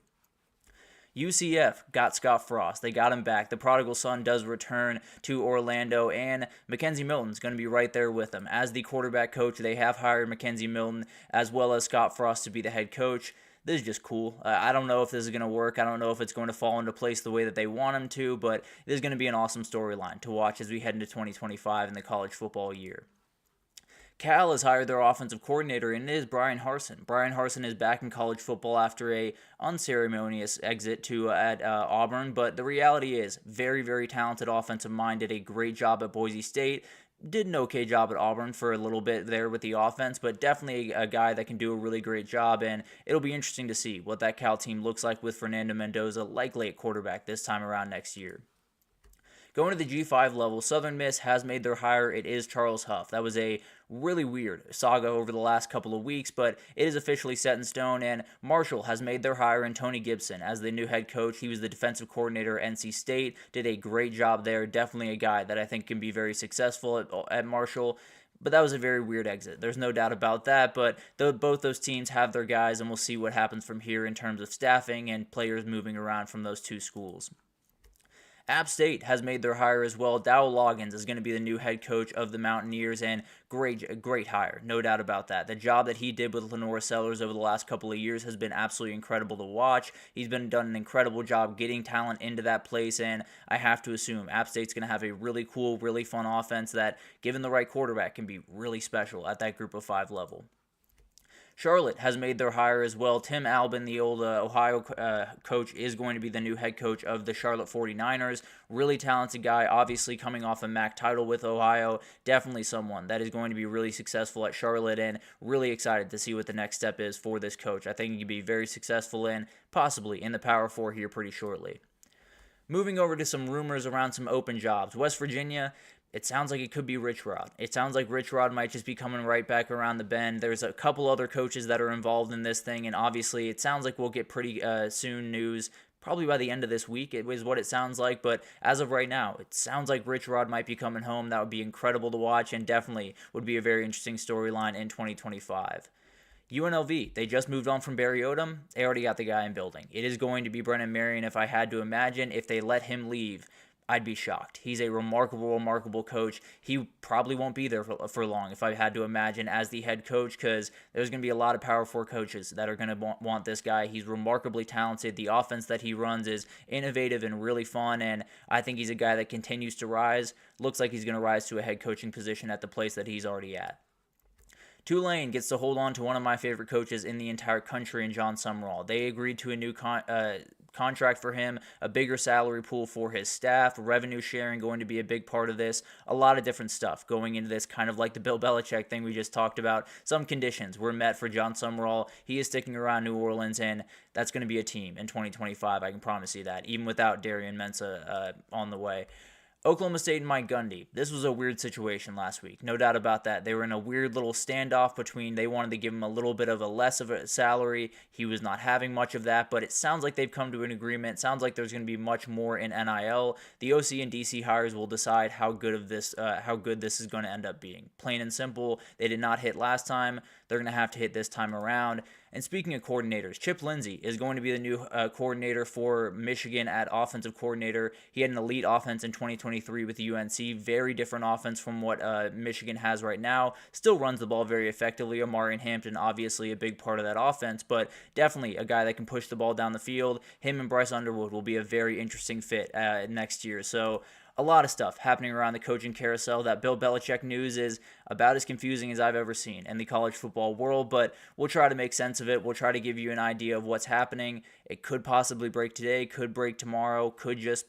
UCF got Scott Frost. They got him back. The prodigal son does return to Orlando, and Mackenzie Milton's going to be right there with him. As the quarterback coach, they have hired Mackenzie Milton as well as Scott Frost to be the head coach. This is just cool. I don't know if this is going to work. I don't know if it's going to fall into place the way that they want him to, but this is going to be an awesome storyline to watch as we head into 2025 in the college football year. Cal has hired their offensive coordinator, and it is Brian Harsin. Brian Harsin is back in college football after a unceremonious exit at Auburn, but the reality is, very, very talented offensive mind, did a great job at Boise State, did an okay job at Auburn for a little bit there with the offense, but definitely a guy that can do a really great job, and it'll be interesting to see what that Cal team looks like with Fernando Mendoza likely at quarterback this time around next year. Going to the G5 level, Southern Miss has made their hire. It is Charles Huff. That was a really weird saga over the last couple of weeks, but it is officially set in stone, and Marshall has made their hire in Tony Gibson as the new head coach. He was the defensive coordinator at NC State, did a great job there. Definitely a guy that I think can be very successful at Marshall. But that was a very weird exit. There's no doubt about that, but both those teams have their guys, and we'll see what happens from here in terms of staffing and players moving around from those two schools. App State has made their hire as well. Dow Loggins is going to be the new head coach of the Mountaineers, and great hire, no doubt about that. The job that he did with Lenora Sellers over the last couple of years has been absolutely incredible to watch. He's done an incredible job getting talent into that place, and I have to assume App State's going to have a really cool, really fun offense that, given the right quarterback, can be really special at that Group of 5 level. Charlotte has made their hire as well. Tim Albin, the old Ohio coach, is going to be the new head coach of the Charlotte 49ers. Really talented guy, obviously coming off a MAC title with Ohio. Definitely someone that is going to be really successful at Charlotte, and really excited to see what the next step is for this coach. I think he could be very successful and possibly in the Power 4 here pretty shortly. Moving over to some rumors around some open jobs. West Virginia, it sounds like it could be Rich Rod. It sounds like Rich Rod might just be coming right back around the bend. There's a couple other coaches that are involved in this thing, and obviously it sounds like we'll get pretty soon news, probably by the end of this week, it was what it sounds like. But as of right now, it sounds like Rich Rod might be coming home. That would be incredible to watch, and definitely would be a very interesting storyline in 2025. UNLV, they just moved on from Barry Odom. They already got the guy in building. It is going to be Brennan Marion, if I had to imagine. If they let him leave, I'd be shocked. He's a remarkable coach. He probably won't be there for long, if I had to imagine, as the head coach, because there's going to be a lot of Power 4 coaches that are going to want this guy. He's remarkably talented. The offense that he runs is innovative and really fun, and I think he's a guy that continues to rise. Looks like he's going to rise to a head coaching position at the place that he's already at. Tulane gets to hold on to one of my favorite coaches in the entire country in John Sumrall. They agreed to a new contract for him, a bigger salary pool for his staff, revenue sharing going to be a big part of this, a lot of different stuff going into this, kind of like the Bill Belichick thing we just talked about. Some conditions were met for John Sumrall. He is sticking around New Orleans, and that's going to be a team in 2025, I can promise you that, even without Darian Mensah on the way. Oklahoma State and Mike Gundy. This was a weird situation last week, no doubt about that. They were in a weird little standoff between, they wanted to give him a little bit of a less of a salary. He was not having much of that, but it sounds like they've come to an agreement. Sounds like there's going to be much more in NIL. The OC and DC hires will decide how good this is going to end up being. Plain and simple, they did not hit last time. They're going to have to hit this time around. And speaking of coordinators, Chip Lindsey is going to be the new coordinator for Michigan at offensive coordinator. He had an elite offense in 2023 with UNC. Very different offense from what Michigan has right now. Still runs the ball very effectively. Omarion Hampton, obviously a big part of that offense, but definitely a guy that can push the ball down the field. Him and Bryce Underwood will be a very interesting fit next year. So a lot of stuff happening around the coaching carousel. That Bill Belichick news is about as confusing as I've ever seen in the college football world, but we'll try to make sense of it. We'll try to give you an idea of what's happening. It could possibly break today, could break tomorrow, could just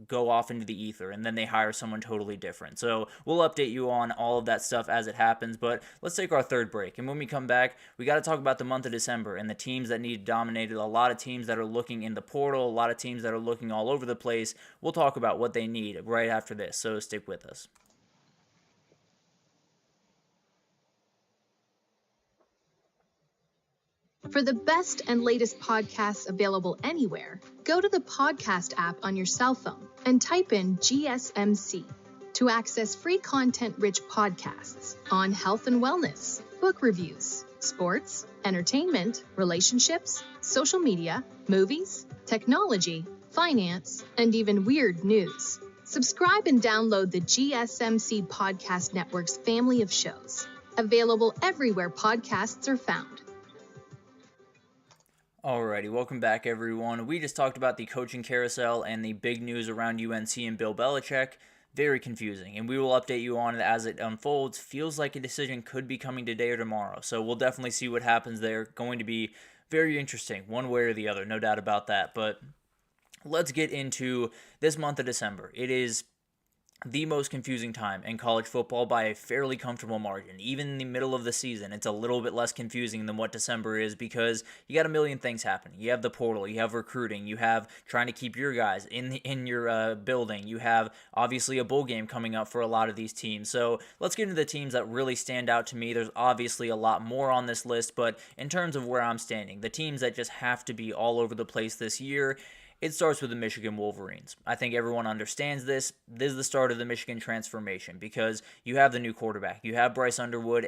go off into the ether, and then they hire someone totally different. So we'll update you on all of that stuff as it happens, but let's take our third break. And when we come back, we got to talk about the month of December and the teams that need to dominate it. A lot of teams that are looking in the portal, a lot of teams that are looking all over the place. We'll talk about what they need right after this, so stick with us. For the best and latest podcasts available anywhere, go to the podcast app on your cell phone and type in GSMC to access free content-rich podcasts on health and wellness, book reviews, sports, entertainment, relationships, social media, movies, technology, finance, and even weird news. Subscribe and download the GSMC Podcast Network's family of shows, available everywhere podcasts are found. Alrighty, welcome back everyone. We just talked about the coaching carousel and the big news around UNC and Bill Belichick. Very confusing, and we will update you on it as it unfolds. Feels like a decision could be coming today or tomorrow, so we'll definitely see what happens there. Going to be very interesting, one way or the other, no doubt about that. But let's get into this month of December. It is the most confusing time in college football by a fairly comfortable margin. Even in the middle of the season, it's a little bit less confusing than what December is because you got a million things happening. You have the portal, you have recruiting, you have trying to keep your guys in your building. You have obviously a bowl game coming up for a lot of these teams. So let's get into the teams that really stand out to me. There's obviously a lot more on this list, but in terms of where I'm standing, the teams that just have to be all over the place this year, it starts with the Michigan Wolverines. I think everyone understands this. This is the start of the Michigan transformation because you have the new quarterback. You have Bryce Underwood.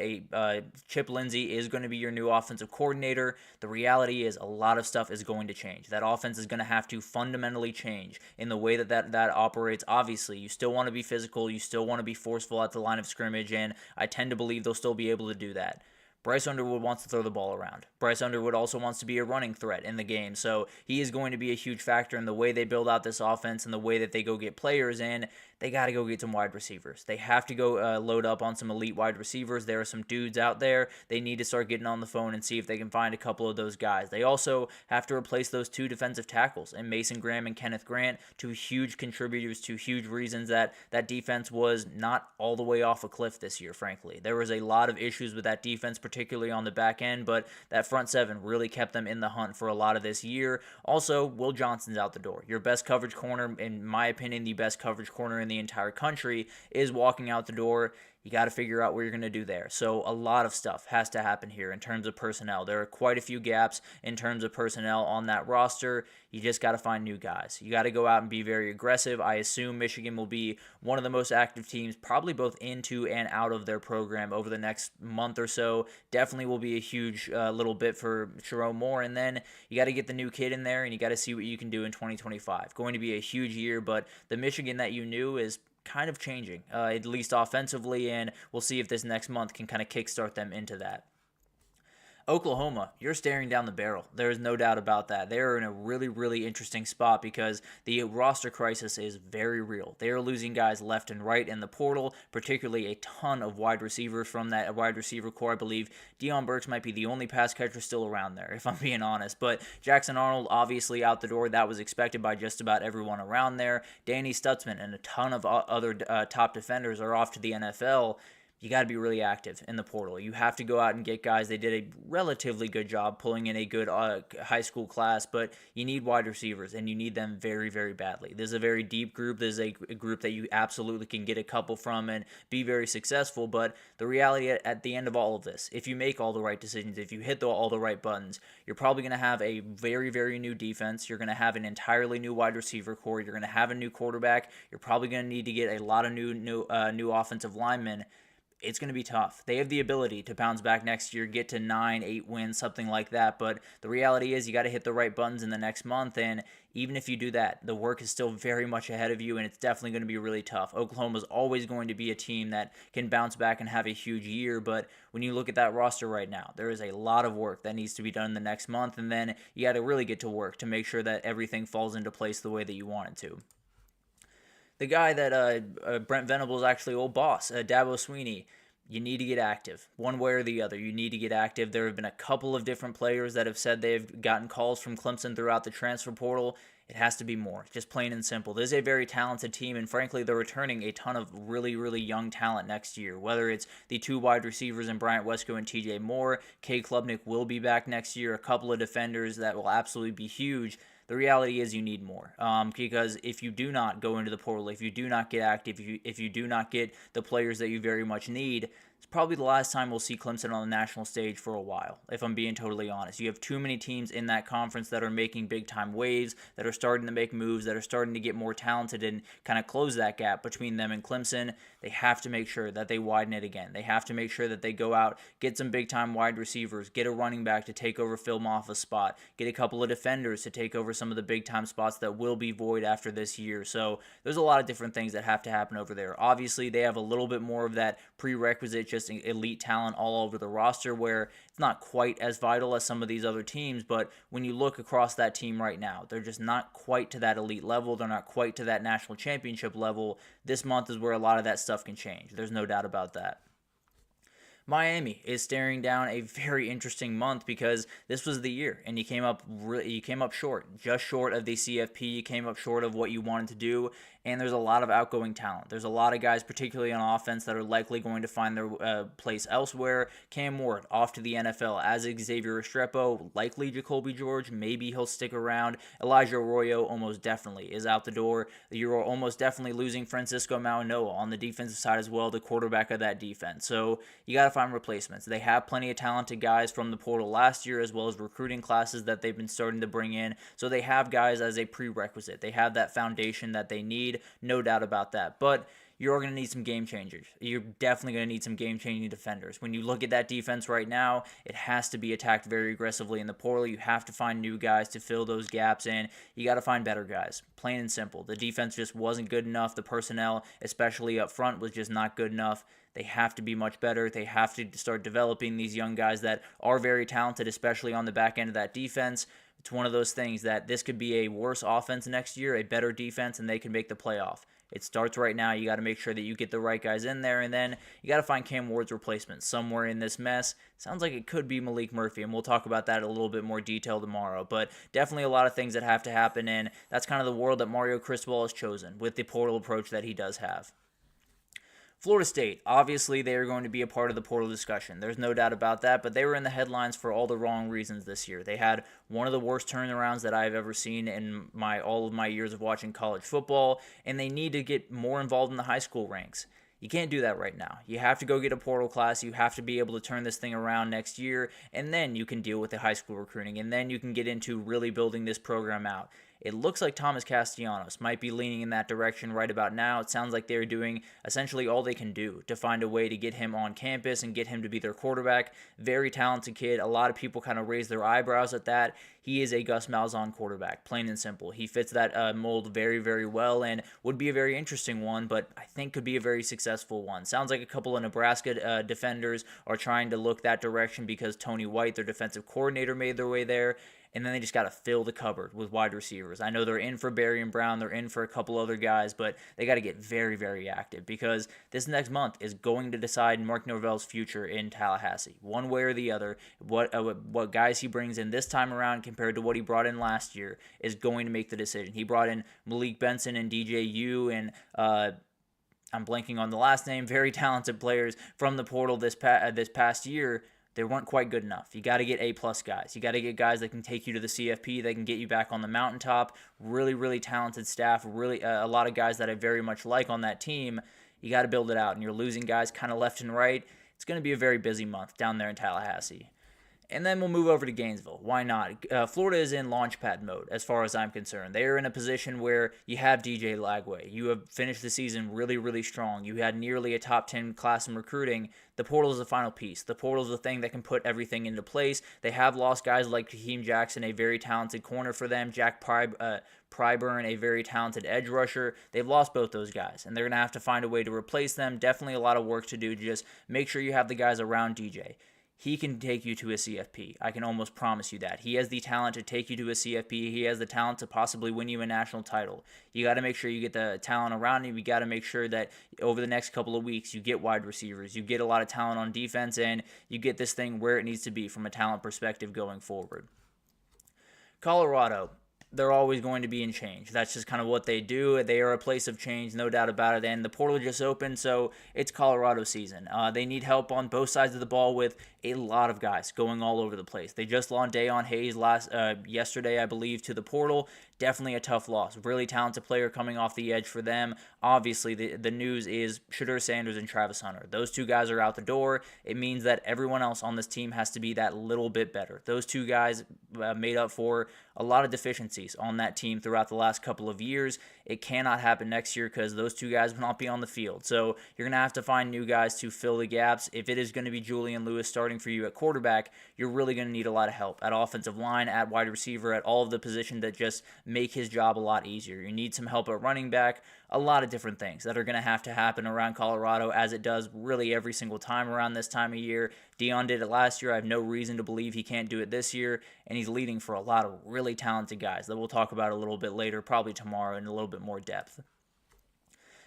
Chip Lindsey is going to be your new offensive coordinator. The reality is a lot of stuff is going to change. That offense is going to have to fundamentally change in the way that operates. Obviously, you still want to be physical. You still want to be forceful at the line of scrimmage, and I tend to believe they'll still be able to do that. Bryce Underwood wants to throw the ball around. Bryce Underwood also wants to be a running threat in the game, so he is going to be a huge factor in the way they build out this offense and the way that they go get players in. They got to go get some wide receivers. They have to go load up on some elite wide receivers. There are some dudes out there. They need to start getting on the phone and see if they can find a couple of those guys. They also have to replace those two defensive tackles, and Mason Graham and Kenneth Grant, two huge contributors, two huge reasons that defense was not all the way off a cliff this year, frankly. There was a lot of issues with that defense, particularly on the back end, but that front seven really kept them in the hunt for a lot of this year. Also, Will Johnson's out the door. Your best coverage corner, in my opinion, the best coverage corner in the entire country, is walking out the door. You got to figure out what you're going to do there. So a lot of stuff has to happen here in terms of personnel. There are quite a few gaps in terms of personnel on that roster. You just got to find new guys. You got to go out and be very aggressive. I assume Michigan will be one of the most active teams, probably both into and out of their program over the next month or so. Definitely will be a huge little bit for Jerome Moore. And then you got to get the new kid in there, and you got to see what you can do in 2025. Going to be a huge year, but the Michigan that you knew is kind of changing, at least offensively, and we'll see if this next month can kind of kickstart them into that. Oklahoma, you're staring down the barrel. There is no doubt about that. They're in a really, really interesting spot because the roster crisis is very real. They are losing guys left and right in the portal, particularly a ton of wide receivers from that wide receiver core. I believe Deion Burks might be the only pass catcher still around there, if I'm being honest. But Jackson Arnold, obviously out the door. That was expected by just about everyone around there. Danny Stutzman and a ton of other top defenders are off to the NFL. You got to be really active in the portal. You have to go out and get guys. They did a relatively good job pulling in a good high school class, but you need wide receivers, and you need them very, very badly. This is a very deep group. This is a group that you absolutely can get a couple from and be very successful, but the reality at the end of all of this, if you make all the right decisions, if you hit all the right buttons, you're probably going to have a very, very new defense. You're going to have an entirely new wide receiver core. You're going to have a new quarterback. You're probably going to need to get a lot of new offensive linemen. It's going to be tough. They have the ability to bounce back next year, get to 9-8 wins, something like that. But the reality is you got to hit the right buttons in the next month. And even if you do that, the work is still very much ahead of you, and it's definitely going to be really tough. Oklahoma is always going to be a team that can bounce back and have a huge year. But when you look at that roster right now, there is a lot of work that needs to be done in the next month. And then you got to really get to work to make sure that everything falls into place the way that you want it to. The guy that Brent Venables' actually old boss, Dabo Swinney, you need to get active. One way or the other, you need to get active. There have been a couple of different players that have said they've gotten calls from Clemson throughout the transfer portal. It has to be more, just plain and simple. This is a very talented team, and frankly, they're returning a ton of really, really young talent next year. Whether it's the 2 wide receivers in Bryant Wesco and TJ Moore, K. Klubnik will be back next year, a couple of defenders that will absolutely be huge. The reality is you need more, because if you do not go into the portal, if you do not get active, if you do not get the players that you very much need, it's probably the last time we'll see Clemson on the national stage for a while, if I'm being totally honest. You have too many teams in that conference that are making big-time waves, that are starting to make moves, that are starting to get more talented and kind of close that gap between them and Clemson. They have to make sure that they widen it again. They have to make sure that they go out, get some big-time wide receivers, get a running back to take over Phil Moffa's spot, get a couple of defenders to take over some of the big-time spots that will be void after this year. So there's a lot of different things that have to happen over there. Obviously, they have a little bit more of that prerequisite, just elite talent all over the roster, where it's not quite as vital as some of these other teams, but when you look across that team right now, they're just not quite to that elite level. They're not quite to that national championship level. This month is where a lot of that stuff can change. There's no doubt about that. Miami is staring down a very interesting month because this was the year, and you came up short, just short of the CFP. You came up short of what you wanted to do, and there's a lot of outgoing talent. There's a lot of guys, particularly on offense, that are likely going to find their place elsewhere. Cam Ward off to the NFL, as Xavier Restrepo, likely Jacoby George, maybe he'll stick around. Elijah Arroyo almost definitely is out the door. You're almost definitely losing Francisco Mauanoa on the defensive side as well, the quarterback of that defense. So you got to find replacements. They have plenty of talented guys from the portal last year, as well as recruiting classes that they've been starting to bring in. So they have guys as a prerequisite. They have that foundation that they need, no doubt about that. But you're going to need some game changers. You're definitely going to need some game-changing defenders. When you look at that defense right now, it has to be attacked very aggressively in the portal. You have to find new guys to fill those gaps in. You got to find better guys, plain and simple. The defense just wasn't good enough. The personnel, especially up front, was just not good enough. They have to be much better. They have to start developing these young guys that are very talented, especially on the back end of that defense. It's one of those things that this could be a worse offense next year, a better defense, and they can make the playoff. It starts right now. You got to make sure that you get the right guys in there, and then you got to find Cam Ward's replacement somewhere in this mess. Sounds like it could be Malik Murphy, and we'll talk about that in a little bit more detail tomorrow. But definitely a lot of things that have to happen, and that's kind of the world that Mario Cristobal has chosen with the portal approach that he does have. Florida State, obviously they are going to be a part of the portal discussion. There's no doubt about that, but they were in the headlines for all the wrong reasons this year. They had one of the worst turnarounds that I've ever seen in all of my years of watching college football, and they need to get more involved in the high school ranks. You can't do that right now. You have to go get a portal class. You have to be able to turn this thing around next year, and then you can deal with the high school recruiting, and then you can get into really building this program out. It looks like Thomas Castellanos might be leaning in that direction right about now. It sounds like they're doing essentially all they can do to find a way to get him on campus and get him to be their quarterback. Very talented kid. A lot of people kind of raise their eyebrows at that. He is a Gus Malzahn quarterback, plain and simple. He fits that mold very, very well and would be a very interesting one, but I think could be a very successful one. Sounds like a couple of Nebraska defenders are trying to look that direction because Tony White, their defensive coordinator, made their way there. And then they just got to fill the cupboard with wide receivers. I know they're in for Barry and Brown. They're in for a couple other guys, but they got to get very, very active because this next month is going to decide Mark Norvell's future in Tallahassee. One way or the other, what guys he brings in this time around compared to what he brought in last year is going to make the decision. He brought in Malik Benson and DJU and I'm blanking on the last name, very talented players from the portal this past year. They weren't quite good enough. You got to get A-plus guys. You got to get guys that can take you to the CFP, that can get you back on the mountaintop. Really, really talented staff. Really, a lot of guys that I very much like on that team. You got to build it out, and you're losing guys kind of left and right. It's going to be a very busy month down there in Tallahassee. And then we'll move over to Gainesville. Why not? Florida is in launchpad mode as far as I'm concerned. They are in a position where you have DJ Lagway. You have finished the season really, really strong. You had nearly a top 10 class in recruiting. The portal is the final piece. The portal is the thing that can put everything into place. They have lost guys like Kaheem Jackson, a very talented corner for them. Jack Pryburn, a very talented edge rusher. They've lost both those guys, and they're going to have to find a way to replace them. Definitely a lot of work to do to just make sure you have the guys around DJ. he can take you to a CFP. I can almost promise you that. He has the talent to take you to a CFP. He has the talent to possibly win you a national title. You got to make sure you get the talent around him. You got to make sure that over the next couple of weeks, you get wide receivers, you get a lot of talent on defense, and you get this thing where it needs to be from a talent perspective going forward. Colorado, they're always going to be in change. That's just kind of what they do. They are a place of change, no doubt about it. And the portal just opened, so it's Colorado season. They need help on both sides of the ball with a lot of guys going all over the place. They just lost Dayon Hayes yesterday, I believe, to the portal. Definitely a tough loss. Really talented player coming off the edge for them. Obviously, the news is Shedeur Sanders and Travis Hunter. Those two guys are out the door. It means that everyone else on this team has to be that little bit better. Those two guys made up for a lot of deficiencies on that team throughout the last couple of years. It cannot happen next year because those two guys will not be on the field. So you're going to have to find new guys to fill the gaps. If it is going to be Julian Lewis starting for you at quarterback, you're really going to need a lot of help at offensive line, at wide receiver, at all of the positions that just make his job a lot easier. You need some help at running back, a lot of different things that are going to happen around Colorado, as it does really every single time around this time of year. Deion did it last year. I have no reason to believe he can't do it this year, and he's leading for a lot of really talented guys that we'll talk about a little bit later, probably tomorrow, in a little bit more depth.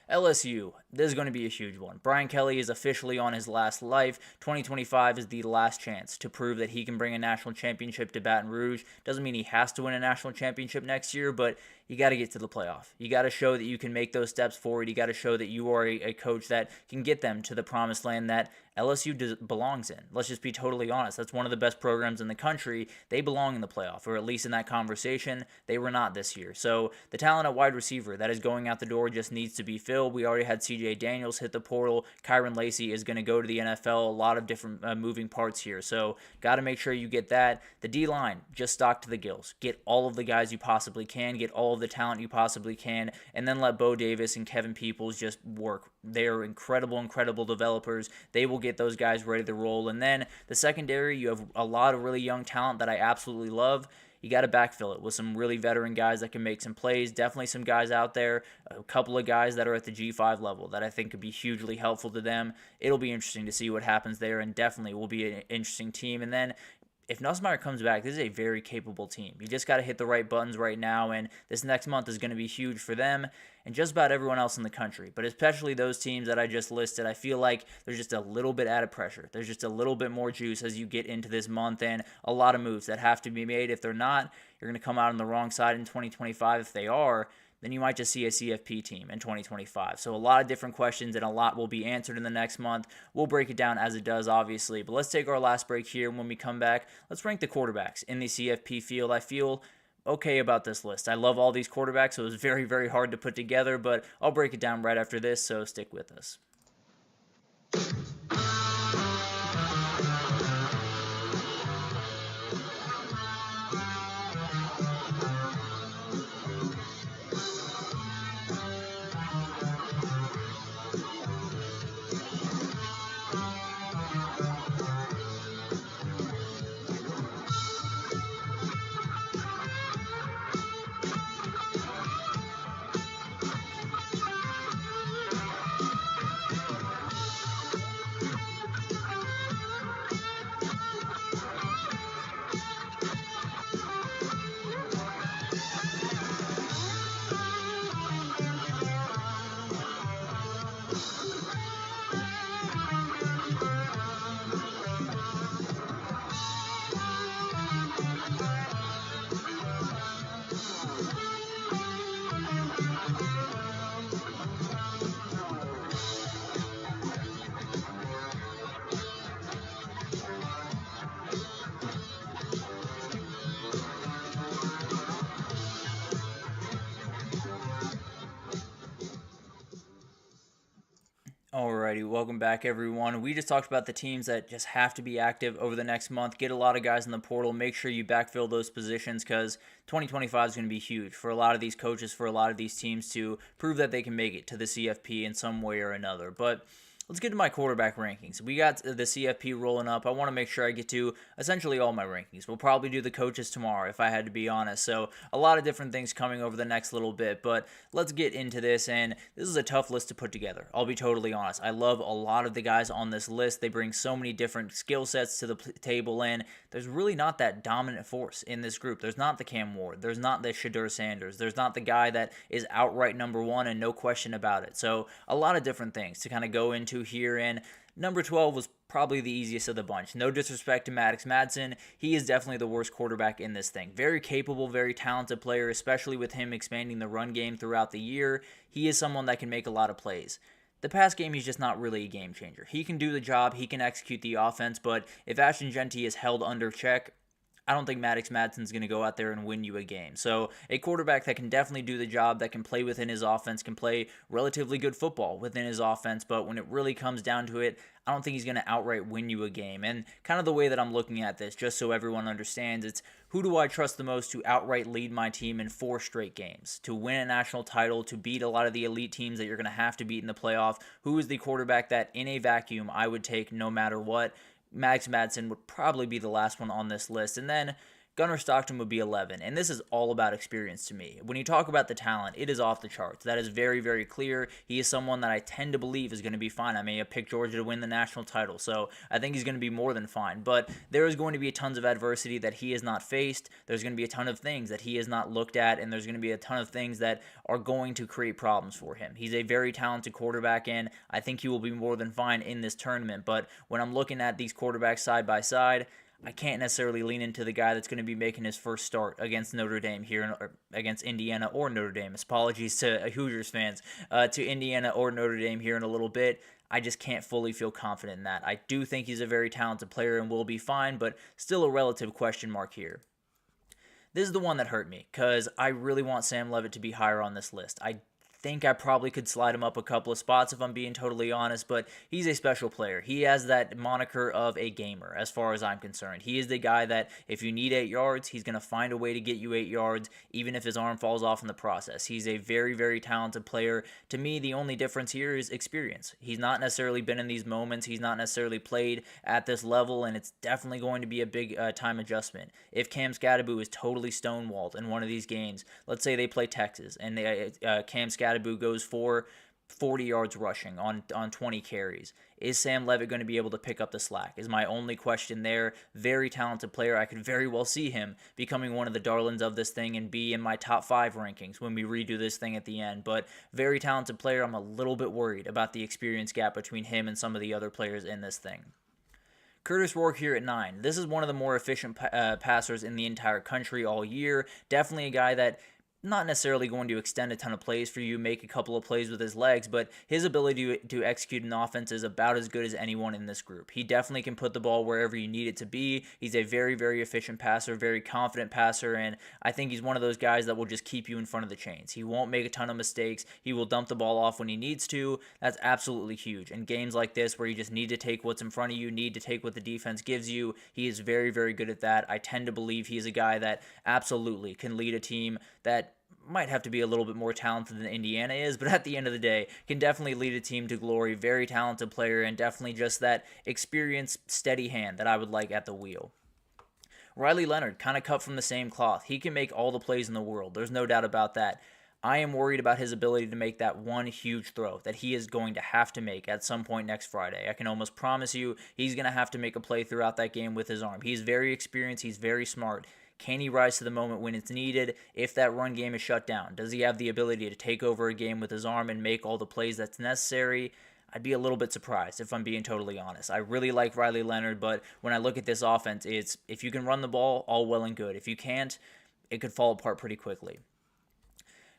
LSU, this is going to be a huge one. Brian Kelly is officially on his last life. 2025 is the last chance to prove that he can bring a national championship to Baton Rouge. Doesn't mean he has to win a national championship next year, but you got to get to the playoff. You got to show that you can make those steps forward. You got to show that you are a coach that can get them to the promised land that LSU belongs in. Let's just be totally honest. That's one of the best programs in the country. They belong in the playoff, or at least in that conversation. They were not this year. So the talent at wide receiver that is going out the door just needs to be filled. We already had C.J. Daniels hit the portal. Kyron Lacey is going to go to the NFL. A lot of different moving parts here. So got to make sure you get that. The D-line, just stock to the gills. Get all of the guys you possibly can. Get all of the talent you possibly can. And then let Bo Davis and Kevin Peoples just work. They are incredible developers. They will get those guys ready to roll. And then the secondary, you have a lot of really young talent that I absolutely love. You got to backfill it with some really veteran guys that can make some plays. Definitely some guys out there, a couple of guys that are at the G5 level that I think could be hugely helpful to them. It'll be interesting to see what happens there, and definitely will be an interesting team. And then if Nussmeier comes back, this is a very capable team. You just got to hit the right buttons right now, and this next month is going to be huge for them and just about everyone else in the country. But especially those teams that I just listed, I feel like there's just a little bit added pressure. There's just a little bit more juice as you get into this month, and a lot of moves that have to be made. If they're not, you're going to come out on the wrong side in 2025. If they are, then you might just see a CFP team in 2025. So a lot of different questions, and a lot will be answered in the next month. We'll break it down as it does, obviously. But let's take our last break here. When we come back, let's rank the quarterbacks in the CFP field. I feel okay about this list. I love all these quarterbacks, so it was very, very hard to put together, but I'll break it down right after this, so stick with us. Alrighty, welcome back everyone. We just talked about the teams that just have to be active over the next month. Get a lot of guys in the portal. Make sure you backfill those positions because 2025 is going to be huge for a lot of these coaches, for a lot of these teams to prove that they can make it to the CFP in some way or another. But let's get to my quarterback rankings. We got the CFP rolling up. I want to make sure I get to essentially all my rankings. We'll probably do the coaches tomorrow if I had to be honest. So a lot of different things coming over the next little bit, but let's get into this. And this is a tough list to put together. I'll be totally honest. I love a lot of the guys on this list. They bring so many different skill sets to the table, and there's really not that dominant force in this group. There's not the Cam Ward. There's not the Shedeur Sanders. There's not the guy that is outright number one and no question about it. So a lot of different things to kind of go into here, and number 12 was probably the easiest of the bunch. No disrespect to Maddox Madsen, he is definitely the worst quarterback in this thing. Very capable, very talented player, especially with him expanding the run game throughout the year. He is someone that can make a lot of plays. The pass game, he's just not really a game changer. He can do the job, he can execute the offense, but if Ashton Jeanty is held under check, I don't think Maddox Madsen's going to go out there and win you a game. So a quarterback that can definitely do the job, that can play within his offense, can play relatively good football within his offense, but when it really comes down to it, I don't think he's going to outright win you a game. And kind of the way that I'm looking at this, just so everyone understands, it's who do I trust the most to outright lead my team in 4 straight games, to win a national title, to beat a lot of the elite teams that you're going to have to beat in the playoff? Who is the quarterback that in a vacuum I would take no matter what? Maddox Madsen would probably be the last one on this list, and then Gunnar Stockton would be 11, and this is all about experience to me. When you talk about the talent, it is off the charts. That is very, very clear. He is someone that I tend to believe is going to be fine. I may have picked Georgia to win the national title, so I think he's going to be more than fine. But there is going to be tons of adversity that he has not faced. There's going to be a ton of things that he has not looked at, and there's going to be a ton of things that are going to create problems for him. He's a very talented quarterback, and I think he will be more than fine in this tournament. But when I'm looking at these quarterbacks side by side, I can't necessarily lean into the guy that's going to be making his first start against Notre Dame here, or against Indiana or Notre Dame. Apologies to Hoosiers fans, to Indiana or Notre Dame here in a little bit. I just can't fully feel confident in that. I do think he's a very talented player and will be fine, but still a relative question mark here. This is the one that hurt me, because I really want Sam Leavitt to be higher on this list. I think I probably could slide him up a couple of spots if I'm being totally honest, but he's a special player. He has that moniker of a gamer as far as I'm concerned. He is the guy that if you need 8 yards, he's going to find a way to get you 8 yards, even if his arm falls off in the process. He's a very, very talented player. To me, the only difference here is experience. He's not necessarily been in these moments. He's not necessarily played at this level, and it's definitely going to be a big time adjustment. If Cam Scadaboo is totally stonewalled in one of these games, let's say they play Texas, and Cam Scadaboo goes for 40 yards rushing on 20 carries. Is Sam Leavitt going to be able to pick up the slack? Is my only question there. Very talented player. I could very well see him becoming one of the darlings of this thing and be in my top 5 rankings when we redo this thing at the end. But very talented player. I'm a little bit worried about the experience gap between him and some of the other players in this thing. Curtis Rourke here at 9. This is one of the more efficient passers in the entire country all year. Definitely a guy that not necessarily going to extend a ton of plays for you, make a couple of plays with his legs, but his ability to execute an offense is about as good as anyone in this group. He definitely can put the ball wherever you need it to be. He's a very, very efficient passer, very confident passer, and I think he's one of those guys that will just keep you in front of the chains. He won't make a ton of mistakes. He will dump the ball off when he needs to. That's absolutely huge. In games like this where you just need to take what's in front of you, need to take what the defense gives you, he is very, very good at that. I tend to believe he is a guy that absolutely can lead a team that might have to be a little bit more talented than Indiana is, but at the end of the day, can definitely lead a team to glory. Very talented player, and definitely just that experienced, steady hand that I would like at the wheel. Riley Leonard, kind of cut from the same cloth. He can make all the plays in the world. There's no doubt about that. I am worried about his ability to make that one huge throw that he is going to have to make at some point next Friday. I can almost promise you he's going to have to make a play throughout that game with his arm. He's very experienced. He's very smart. Can he rise to the moment when it's needed if that run game is shut down? Does he have the ability to take over a game with his arm and make all the plays that's necessary? I'd be a little bit surprised if I'm being totally honest. I really like Riley Leonard, but when I look at this offense, it's if you can run the ball, all well and good. If you can't, it could fall apart pretty quickly.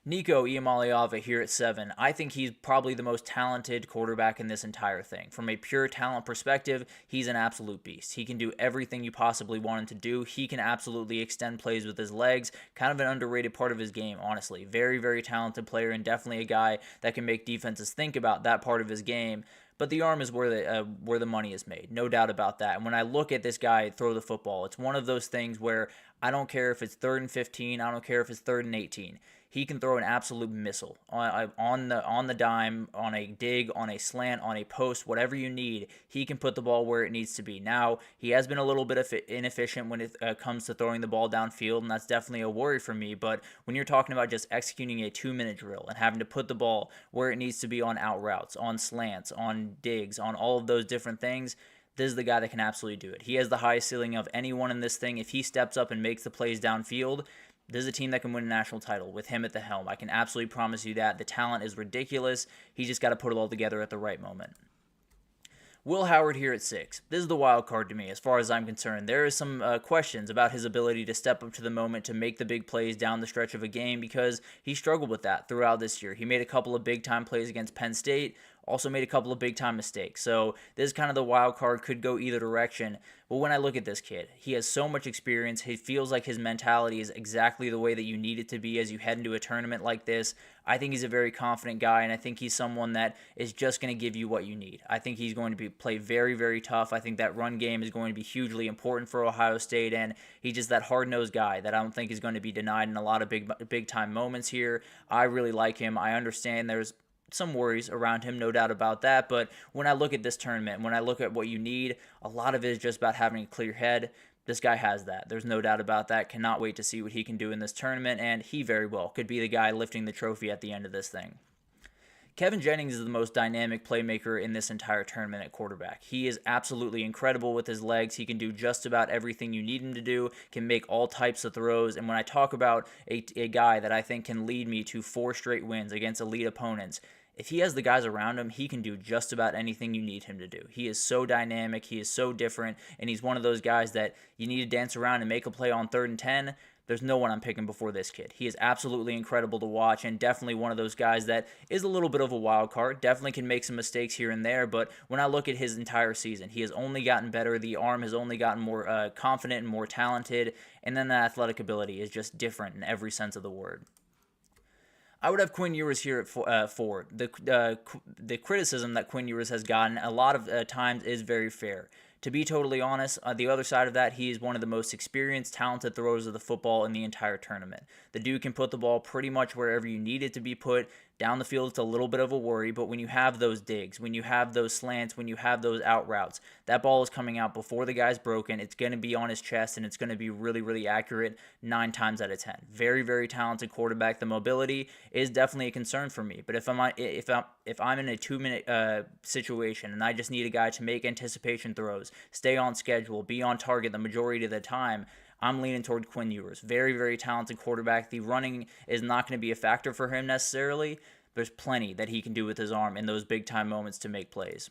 Nico Iamaleava here at 7. I think he's probably the most talented quarterback in this entire thing. From a pure talent perspective, he's an absolute beast. He can do everything you possibly want him to do. He can absolutely extend plays with his legs. Kind of an underrated part of his game, honestly. Very, very talented player, and definitely a guy that can make defenses think about that part of his game. But the arm is where the money is made, no doubt about that. And when I look at this guy throw the football, it's one of those things where I don't care if it's 3rd and 15. I don't care if it's 3rd and 18. He can throw an absolute missile on the dime, on a dig, on a slant, on a post, whatever you need. He can put the ball where it needs to be. Now, he has been a little bit inefficient when it comes to throwing the ball downfield, and that's definitely a worry for me. But when you're talking about just executing a 2-minute drill and having to put the ball where it needs to be on out routes, on slants, on digs, on all of those different things, this is the guy that can absolutely do it. He has the highest ceiling of anyone in this thing. If he steps up and makes the plays downfield, this is a team that can win a national title with him at the helm. I can absolutely promise you that. The talent is ridiculous. He just got to put it all together at the right moment. Will Howard here at 6. This is the wild card to me as far as I'm concerned. There is some questions about his ability to step up to the moment to make the big plays down the stretch of a game because he struggled with that throughout this year. He made a couple of big-time plays against Penn State, also made a couple of big-time mistakes. So this is kind of the wild card, could go either direction. But when I look at this kid, he has so much experience. He feels like his mentality is exactly the way that you need it to be as you head into a tournament like this. I think he's a very confident guy, and I think he's someone that is just going to give you what you need. I think he's going to play very, very tough. I think that run game is going to be hugely important for Ohio State, and he's just that hard-nosed guy that I don't think is going to be denied in a lot of big-time moments here. I really like him. I understand there's some worries around him, no doubt about that, but when I look at this tournament, when I look at what you need, a lot of it is just about having a clear head. This guy has that. There's no doubt about that. Cannot wait to see what he can do in this tournament, and he very well could be the guy lifting the trophy at the end of this thing. Kevin Jennings is the most dynamic playmaker in this entire tournament at quarterback. He is absolutely incredible with his legs. He can do just about everything you need him to do, can make all types of throws, and when I talk about a guy that I think can lead me to 4 straight wins against elite opponents, if he has the guys around him, he can do just about anything you need him to do. He is so dynamic, he is so different, and he's one of those guys that you need to dance around and make a play on 3rd and 10. There's no one I'm picking before this kid. He is absolutely incredible to watch and definitely one of those guys that is a little bit of a wild card, definitely can make some mistakes here and there, but when I look at his entire season, he has only gotten better. The arm has only gotten more confident and more talented, and then the athletic ability is just different in every sense of the word. I would have Quinn Ewers here at 4. The criticism that Quinn Ewers has gotten a lot of times is very fair. To be totally honest, the other side of that, he is one of the most experienced, talented throwers of the football in the entire tournament. The dude can put the ball pretty much wherever you need it to be put. Down the field, it's a little bit of a worry, but when you have those digs, when you have those slants, when you have those out routes, that ball is coming out before the guy's broken. It's going to be on his chest, and it's going to be really, really accurate 9 times out of 10. Very, very talented quarterback. The mobility is definitely a concern for me, but if I'm in a 2-minute situation and I just need a guy to make anticipation throws, stay on schedule, be on target the majority of the time, I'm leaning toward Quinn Ewers. Very, very talented quarterback. The running is not going to be a factor for him necessarily. There's plenty that he can do with his arm in those big-time moments to make plays.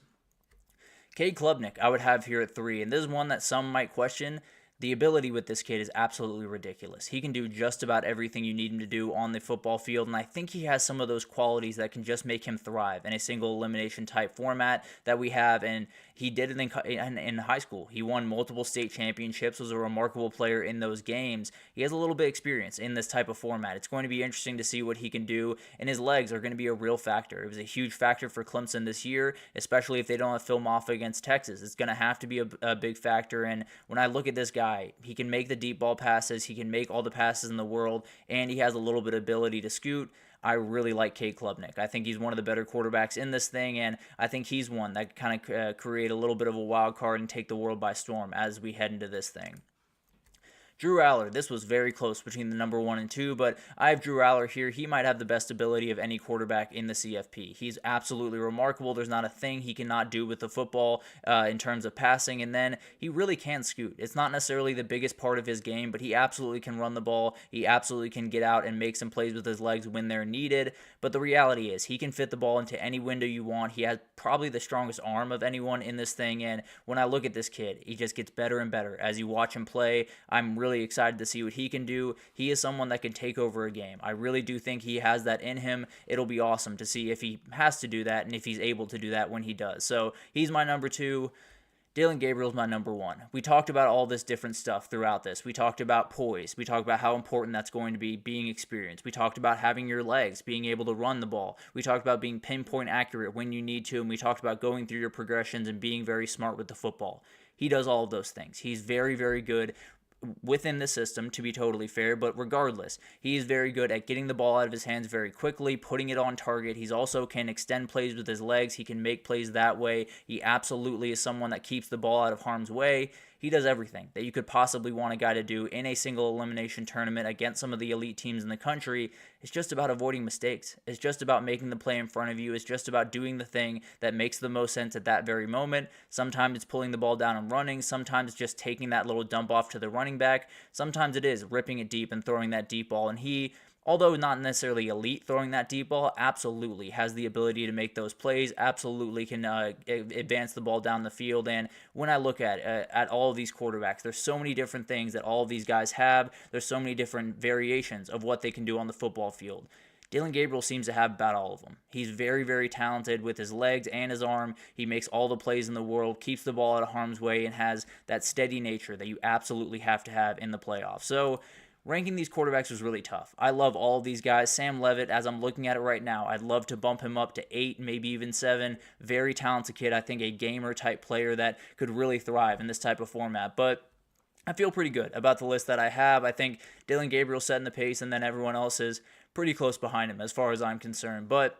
Cade Klubnik, I would have here at 3, and this is one that some might question. The ability with this kid is absolutely ridiculous. He can do just about everything you need him to do on the football field, and I think he has some of those qualities that can just make him thrive in a single elimination type format that we have, and he did it in high school. He won multiple state championships, was a remarkable player in those games. He has a little bit of experience in this type of format. It's going to be interesting to see what he can do, and his legs are going to be a real factor. It was a huge factor for Clemson this year, especially if they don't have Phil Maffa against Texas. It's going to have to be a big factor, and when I look at this guy, he can make the deep ball passes, he can make all the passes in the world, and he has a little bit of ability to scoot. I really like Cade Klubnik. I think he's one of the better quarterbacks in this thing, and I think he's one that kind of create a little bit of a wild card and take the world by storm as we head into this thing. Drew Aller, this was very close between the number 1 and 2, but I have Drew Aller here. He might have the best ability of any quarterback in the CFP. He's absolutely remarkable. There's not a thing he cannot do with the football in terms of passing, and then he really can scoot. It's not necessarily the biggest part of his game, but he absolutely can run the ball. He absolutely can get out and make some plays with his legs when they're needed, but the reality is he can fit the ball into any window you want. He has probably the strongest arm of anyone in this thing, and when I look at this kid, he just gets better and better. As you watch him play, I'm really excited to see what he can do. He is someone that can take over a game. I really do think he has that in him. It'll be awesome to see if he has to do that and if he's able to do that when he does. So he's my number 2. Dillon Gabriel's my number 1. We talked about all this different stuff throughout this. We talked about poise. We talked about how important that's going to be, being experienced. We talked about having your legs, being able to run the ball. We talked about being pinpoint accurate when you need to, and we talked about going through your progressions and being very smart with the football. He does all of those things. He's very, very good. within the system, to be totally fair, but regardless, he is very good at getting the ball out of his hands very quickly, putting it on target. He's also can extend plays with his legs. He can make plays that way. He absolutely is someone that keeps the ball out of harm's way. He does everything that you could possibly want a guy to do in a single elimination tournament against some of the elite teams in the country. It's just about avoiding mistakes. It's just about making the play in front of you. It's just about doing the thing that makes the most sense at that very moment. Sometimes it's pulling the ball down and running. Sometimes it's just taking that little dump off to the running back. Sometimes it is ripping it deep and throwing that deep ball. And he, although not necessarily elite throwing that deep ball, absolutely has the ability to make those plays, absolutely can advance the ball down the field. And when I look at all of these quarterbacks, there's so many different things that all of these guys have. There's so many different variations of what they can do on the football field. Dillon Gabriel seems to have about all of them. He's very, very talented with his legs and his arm. He makes all the plays in the world, keeps the ball out of harm's way, and has that steady nature that you absolutely have to have in the playoffs. So ranking these quarterbacks was really tough. I love all of these guys. Sam Leavitt, as I'm looking at it right now, I'd love to bump him up to 8, maybe even 7. Very talented kid. I think a gamer-type player that could really thrive in this type of format. But I feel pretty good about the list that I have. I think Dillon Gabriel setting the pace, and then everyone else is pretty close behind him as far as I'm concerned. But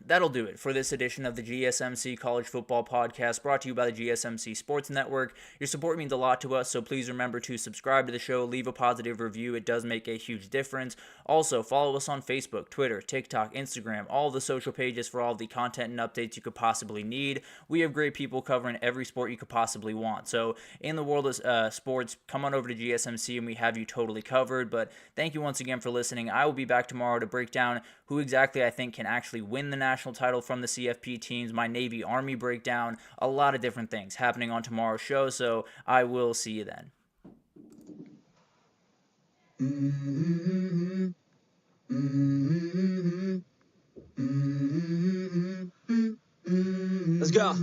that'll do it for this edition of the GSMC College Football Podcast, brought to you by the GSMC Sports Network. Your support means a lot to us, so please remember to subscribe to the show, leave a positive review. It does make a huge difference. Also, follow us on Facebook, Twitter, TikTok, Instagram, all the social pages for all the content and updates you could possibly need. We have great people covering every sport you could possibly want. So in the world of sports, come on over to GSMC and we have you totally covered. But thank you once again for listening. I will be back tomorrow to break down who exactly I think can actually win the national title from the CFP teams, my Navy Army breakdown, a lot of different things happening on tomorrow's show, so I will see you then. Let's go.